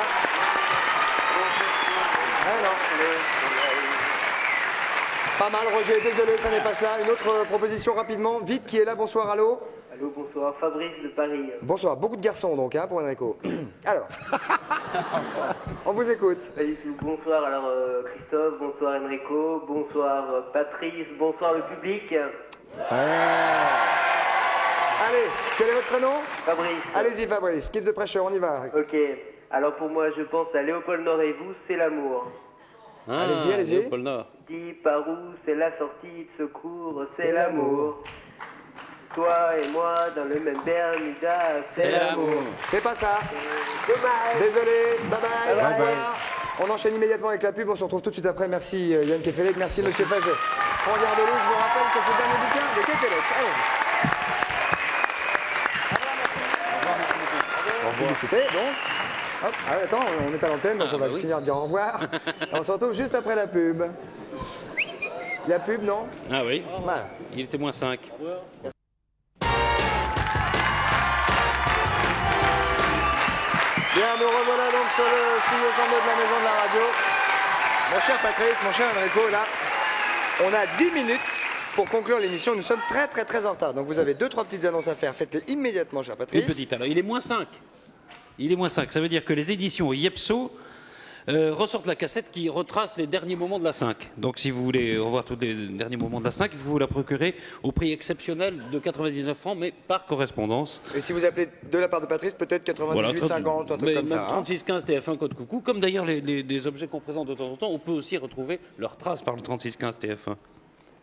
Ah, non. Pas mal, Roger, désolé, ça n'est pas cela. Une autre proposition rapidement, vite, qui est là, bonsoir, allô? Allô, bonsoir, Fabrice de Paris. Bonsoir, beaucoup de garçons donc, hein, pour Enrico. Alors, on vous écoute. Bonsoir, alors Christophe, bonsoir Enrico, bonsoir Patrice, bonsoir le public. Allez, quel est votre prénom? Fabrice. Allez-y, Fabrice, keep the pressure, on y va. Ok, alors pour moi, je pense à Léopold Nord et vous, c'est l'amour. Ah, Allez-y, allez-y. Léopold Nord. Dis par où c'est la sortie de secours, c'est l'amour. Toi et moi dans le même Bermuda, c'est l'amour. C'est pas ça. Dommage. Désolé, bye bye. Bye Au bye. revoir. On enchaîne immédiatement avec la pub, on se retrouve tout de suite après. Merci Yann Kefelec, merci Monsieur Fagé. Regardez-le, je vous rappelle que c'est le dernier bouquin de Kefelec. Allons-y. Publicité, donc. Hop, ah ouais, attends, on est à l'antenne, donc on va finir de dire au revoir. On se retrouve juste après la pub. La pub, non? Ah oui. Voilà. Il était moins 5. Bien, nous revoilà donc sur le studio 102 de la maison de la radio. Mon cher Patrice, mon cher Enrico, là, on a 10 minutes pour conclure l'émission. Nous sommes très en retard. Donc vous avez 2-3 petites annonces à faire. Faites-les immédiatement, cher Patrice. Une petite, alors il est moins 5. Il est moins 5. Ça veut dire que les éditions Yepso ressortent la cassette qui retrace les derniers moments de la 5. Donc si vous voulez revoir tous les derniers moments de la 5, il faut vous la procurer au prix exceptionnel de 99 francs, mais par correspondance. Et si vous appelez de la part de Patrice, peut-être 98, 50, un truc comme ça. 3615 TF1 code coucou. Comme d'ailleurs les objets qu'on présente de temps en temps, on peut aussi retrouver leur trace par le 3615 TF1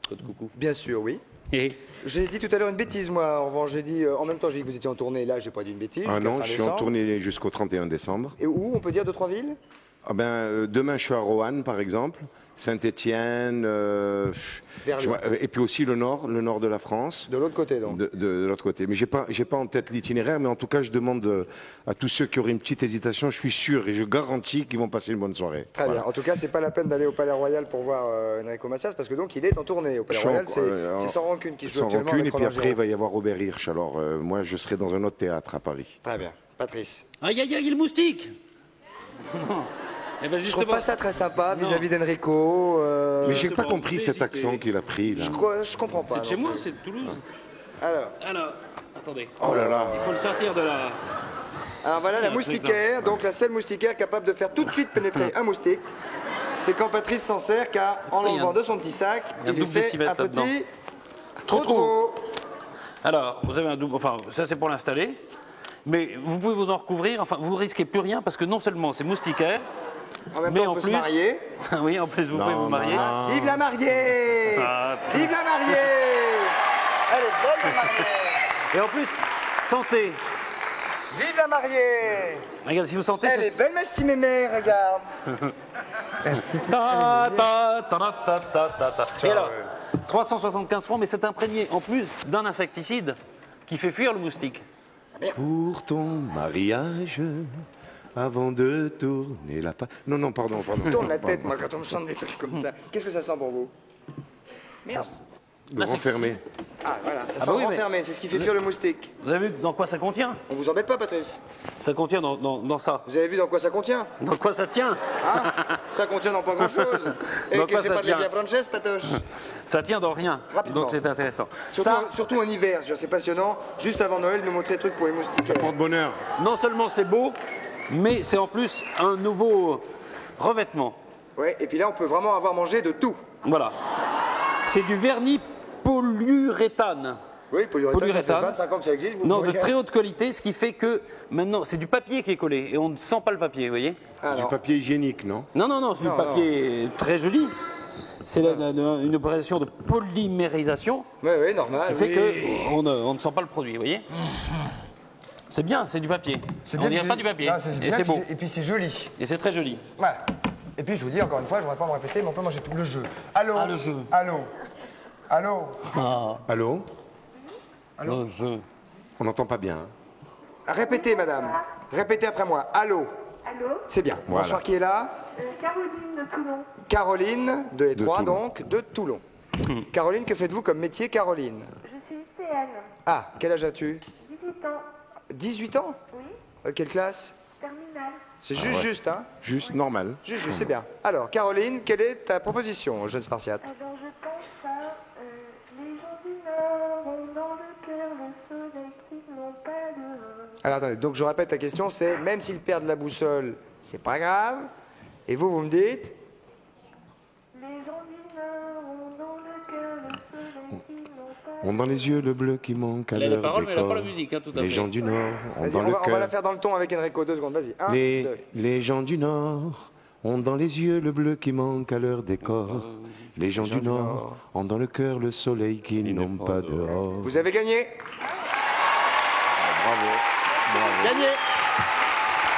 code coucou. Bien sûr, oui. Et j'ai dit tout à l'heure une bêtise, moi. En revanche, j'ai dit, en même temps, j'ai dit que vous étiez en tournée. Là, j'ai pas dit une bêtise. Ah non, fin je suis en décembre. tournée jusqu'au 31 décembre. Et où? On peut dire 2-3 villes? Ah ben, demain, je suis à Roanne, par exemple, Saint-Étienne, et puis aussi le nord de la France. De l'autre côté, donc. De l'autre côté. Mais j'ai pas en tête l'itinéraire, mais en tout cas, je demande à tous ceux qui auraient une petite hésitation, je suis sûr et je garantis qu'ils vont passer une bonne soirée. Très bien. En tout cas, c'est pas la peine d'aller au Palais Royal pour voir Enrico Macias, parce que donc il est en tournée au Palais Royal. C'est Sans Rancune qui joue Sans actuellement. Rancune, avec et puis Roland après, Giraud. il va y avoir Robert Hirsch. Alors, moi, je serai dans un autre théâtre à Paris. Très bien. Patrice. aïe aïe aïe, le moustique. Eh ben Je trouve pas ça très sympa vis-à-vis d'Enrico. Mais j'ai pas compris cet accent qu'il a pris, là. Je comprends pas. C'est de chez non moi, plus. c'est de Toulouse. Alors, attendez. Oh là là. Il faut le sortir de la... Alors voilà la moustiquaire, donc la seule moustiquaire capable de faire tout de suite pénétrer un moustique. C'est quand Patrice s'en sert, car en l'enlevant de son petit sac, il y a un il lui double fait décibel un là-dedans. petit trop. Alors, vous avez un double... Enfin, ça c'est pour l'installer. Mais vous pouvez vous en recouvrir, enfin, vous risquez plus rien, parce que non seulement c'est moustiquaire, En même mais temps, on en peut plus... se marier. oui, en plus, vous pouvez vous marier. Vive la mariée Ah, Vive la mariée Elle est bonne la mariée Et en plus, sentez. Vive la mariée Regarde, si vous sentez... Elle est belle ma petite mémé, regarde Et alors, 375 francs, mais c'est imprégné en plus d'un insecticide qui fait fuir le moustique. Pour ton mariage, avant de tourner la page. Non, pardon. Tourne la tête, moi, quand on me chante des trucs comme ça. Qu'est-ce que ça sent pour vous? Merde. Le renfermer. Ah, voilà, ça sent bah oui, mais- renfermé, c'est ce qui fait fuir le moustique. Vous avez vu dans quoi ça contient? On vous embête pas, Patrice? Ça contient dans ça. Vous avez vu dans quoi ça contient? Dans quoi ça tient? Hein? Ça contient dans pas grand-chose. Et Dans que quoi j'ai ça pas de tient bien Frances, Patoche. Ça tient dans rien. Rapidement. Donc c'est intéressant. Surtout en hiver, je veux dire, c'est passionnant. Juste avant Noël, nous montrer des trucs pour les moustiques. Porte-bonheur. Non seulement c'est beau, mais c'est en plus un nouveau revêtement. Ouais, et puis là, on peut vraiment avoir mangé de tout. Voilà. C'est du vernis polyuréthane. Oui, polyuréthane, ça fait Polyuréthane. 25 ans que ça existe. Vous Non, de pourriez- très haute qualité, ce qui fait que maintenant, c'est du papier qui est collé et on ne sent pas le papier, vous voyez? Du papier hygiénique, non? Non, c'est du Non, papier très joli. C'est une opération de polymérisation Oui, normal. qui fait oui. qu'on ne sent pas le produit, vous voyez? C'est bien, c'est du papier. C'est On bien, dirait c'est- pas du papier. Non, c'est Et bien, c'est puis beau. Et puis c'est joli. Et c'est très joli. Voilà. Et puis je vous dis encore une fois, je voudrais pas me répéter, mais on peut manger tout le jeu. Allô? Ah, le jeu. Allô? Allô? Allô? Allô? On n'entend pas bien. Répétez, madame. Répétez après moi. Allô? Allô? C'est bien. Voilà. Bonsoir, qui est là? Caroline de Toulon. Caroline, 2 et De 3 Toulon. donc, de Toulon. Caroline, que faites-vous comme métier, Caroline? Je suis lycéenne. Ah, quel âge as-tu? 18 ans. 18 ans? Oui. Quelle classe? Terminale. C'est juste, hein? Juste normal. Juste, c'est bien. Alors, Caroline, quelle est ta proposition, jeune Spartiate? Alors je pense à les gens du Nord ont dans le cœur le soleil qu'ils n'ont pas de... Alors, attendez, donc je répète la question, c'est même s'ils perdent la boussole, c'est pas grave. Et vous me dites? Les gens du Nord ont dans le cœur le soleil qu'ils n'ont pas On dans les yeux le bleu qui manque à Elle a la l'heure parole, des mais elle n'a pas corps. la musique, hein, tout à Les fait. gens du Nord ont Vas-y, dans on le va la cœur. faire dans le ton avec Enrico, 2 secondes, vas-y. 1, 2. Les gens du Nord ont dans les yeux le bleu qui manque à leur décor. Les gens du Nord ont dans le cœur le soleil qu'ils n'ont pas dehors. Vous avez gagné. Bravo. Gagné.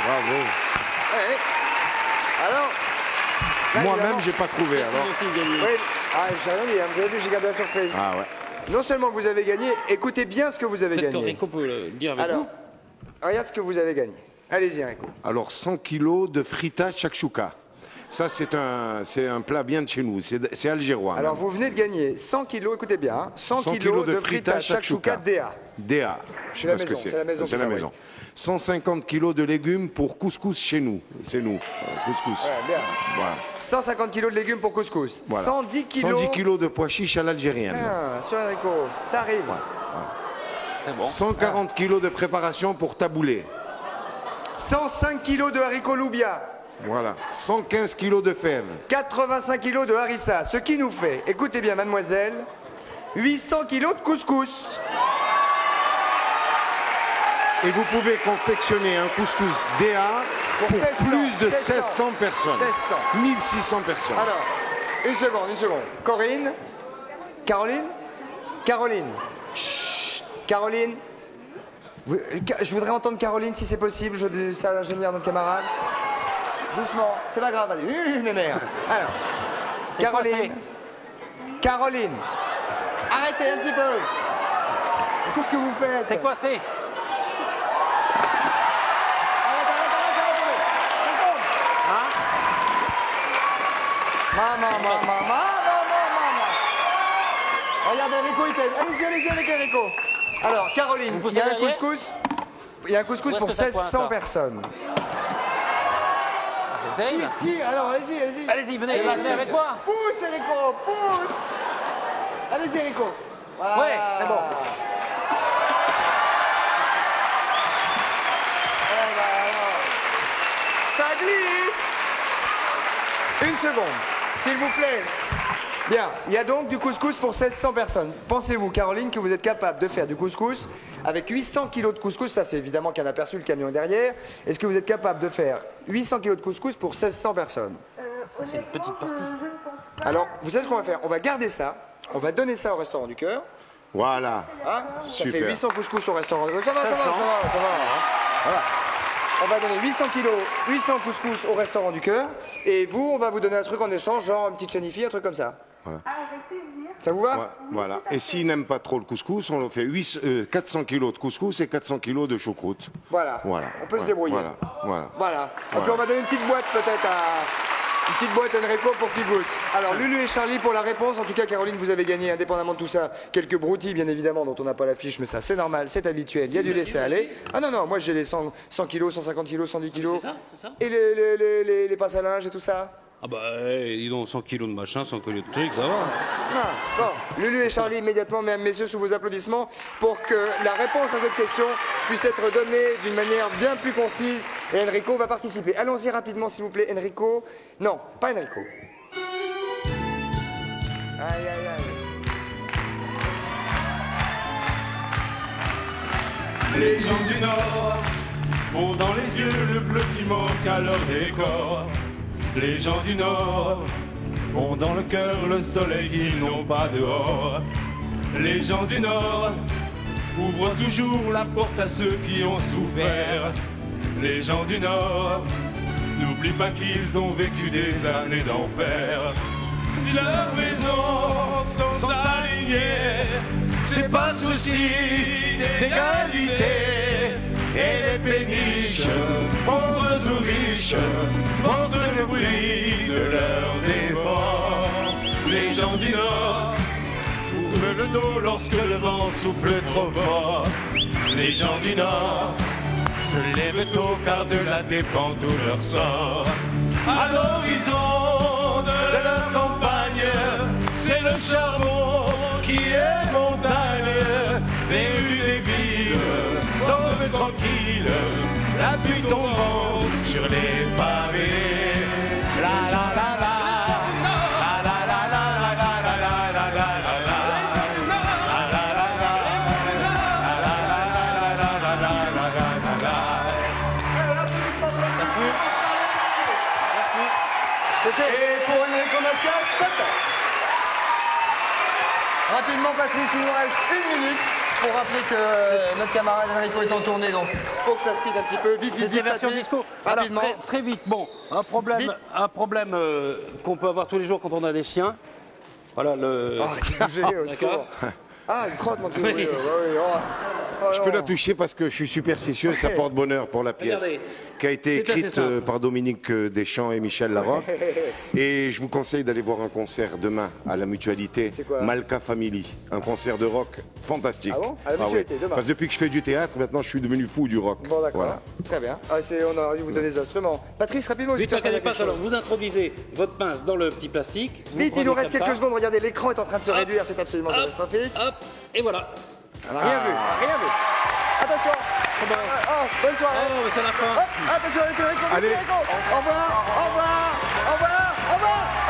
Bravo. Ouais. Alors là, Moi-même, évidemment- j'ai pas trouvé. Alors. Oui. Ah, j'ai rien dit, hein. Vous avez vu, j'ai gardé la surprise. Ah ouais. Non seulement vous avez gagné, écoutez bien ce que vous avez Peut-être gagné. qu'Enrico peut le dire avec Alors, nous. regarde ce que vous avez gagné. Allez-y, Enrico. Alors 100 kilos de frita shakshuka. Ça, c'est un plat bien de chez nous. C'est algérois. Alors, même. vous venez de gagner 100 kilos, écoutez bien, hein, 100 kilos de frita shakshuka DA. DA. Chez la Parce que maison, c'est la maison C'est qui la fabrique. maison. 150 kilos de légumes pour couscous chez nous. C'est nous. Couscous. Ouais, bien. Voilà. 150 kilos de légumes pour couscous. Voilà. 110 kilos. 110 kilos de pois chiches à l'algérienne. Ah, sur Enrico, ça arrive. C'est bon. 140 kilos de préparation pour taboulé. 105 kilos de haricots loubia. Voilà. 115 kilos de fèves. 85 kilos de harissa. Ce qui nous fait, écoutez bien, mademoiselle, 800 kilos de couscous. Et vous pouvez confectionner un couscous DA pour 1600, plus de 1600 1600 personnes. 1600. 1600 personnes. Alors, une seconde. Corinne, Caroline. Chut, Caroline. Je voudrais entendre Caroline si c'est possible. Je dis ça à l'ingénieur, notre camarade. Doucement, c'est pas grave, vas-y. Mais merde. Alors, Caroline. Arrêtez un petit peu. Qu'est-ce que vous faites? C'est quoi c'est? Maman. Regarde Enrico, il t'aide. Allez-y avec Enrico. Alors, Caroline, Vous il y a un poussez derrière couscous. Il y a un couscous Où pour est-ce que ça coince, 1600 ça personnes. C'est terrible. Tire, alors allez-y. Allez-y, venez avec moi. Pousse Enrico, pousse. Allez-y Enrico. Voilà. Ouais, c'est bon. Eh ben alors. Ça glisse. Une seconde, s'il vous plaît. Bien, il y a donc du couscous pour 1600 personnes. Pensez-vous, Caroline, que vous êtes capable de faire du couscous avec 800 kilos de couscous? Ça, c'est évidemment qu'il y en a aperçu le camion derrière. Est-ce que vous êtes capable de faire 800 kilos de couscous pour 1600 personnes? Ça, c'est une petite partie. Alors, vous savez ce qu'on va faire? On va garder ça. On va donner ça au Restaurant du Cœur. Voilà. Hein, ça Super. fait 800 couscous au Restaurant du Cœur. Ça va. Voilà. On va donner 800 couscous au Restaurant du Cœur. Et vous, on va vous donner un truc en échange, genre une petite chanifi, un truc comme ça. Voilà. Ça vous va? Ouais, voilà. Et s'ils n'aiment pas trop le couscous, on leur fait 400 kilos de couscous et 400 kilos de choucroute. Voilà. On peut se débrouiller. Voilà. Et puis on va donner une petite boîte peut-être à Enrico pour qu'il goûte. Alors Lulu et Charlie pour la réponse. En tout cas, Caroline, vous avez gagné, indépendamment de tout ça, quelques broutilles, bien évidemment, dont on n'a pas l'affiche, mais ça, c'est normal, c'est habituel. Il y a du laisser-aller. Ah non, moi j'ai les 100 kilos, 150 kilos, 110 kilos. C'est ça. Et les pinces à linge et tout ça. Ah bah, dis donc, 100 kilos de machin, 100 kilos de trucs, ça va. Ah, bon, Lulu et Charlie, immédiatement, mesdames, messieurs, sous vos applaudissements, pour que la réponse à cette question puisse être donnée d'une manière bien plus concise. Et Enrico va participer. Allons-y rapidement, s'il vous plaît. Enrico. Non, pas Enrico. Aïe. Les gens du Nord ont dans les yeux le bleu qui manque à leur décor. Les gens du Nord ont dans le cœur le soleil qu'ils n'ont pas dehors. Les gens du Nord ouvrent toujours la porte à ceux qui ont souffert. Les gens du Nord n'oublient pas qu'ils ont vécu des années d'enfer. Si leurs maisons sont alignées, c'est pas souci d'égalité. Et les péniches, pauvres ou riches, portent le bruit de leurs efforts. Les gens du Nord ouvrent le dos lorsque le vent souffle trop fort. Les gens du Nord se lèvent tôt car de là dépend tout leur sort. À l'horizon de leur campagne, c'est le charbon qui est montagne. Les rues des villes tombent tranquilles, la pluie tombant sur les pavés. La la la la. Mathias, top. Rapidement, Patrice, il nous reste 1 minute pour rappeler que notre camarade Enrico est en tournée, donc faut que ça speed un petit peu. Vite, C'était version Patrice, disco. Alors, rapidement. très vite. Bon, un problème qu'on peut avoir tous les jours quand on a des chiens. Voilà le. Ah, qui bougeait, au secours. Ah, une crotte, mon Dieu. Oui. Oui, Je peux la toucher parce que je suis superstitieux, ça porte bonheur pour la pièce. Regardez. Qui a été C'est assez écrite simple. par Dominique Deschamps et Michel Larocque. Et je vous conseille d'aller voir un concert demain à la Mutualité, C'est quoi Malka Family. Un concert de rock fantastique. Ah bon À la Mutualité, demain. Parce que depuis que je fais du théâtre, maintenant je suis devenu fou du rock. Bon, d'accord. Voilà. Très bien. Ah, on aurait dû vous donner des instruments. Patrice, rapidement, Vite, juste après, regardez il y a pas, quelque alors chose. vous introduisez votre pince dans le petit plastique. vous Vite, il nous prenez reste comme quelques ça. secondes. Regardez, l'écran est en train de se Hop. réduire. C'est absolument catastrophique. Hop, et voilà. On n'a rien vu. On n'a rien vu. Attention. Bonne soirée. Oh, mais c'est la fin. Hop, attention, Enrico. Allez. Au revoir. Au revoir. Au revoir. Au revoir.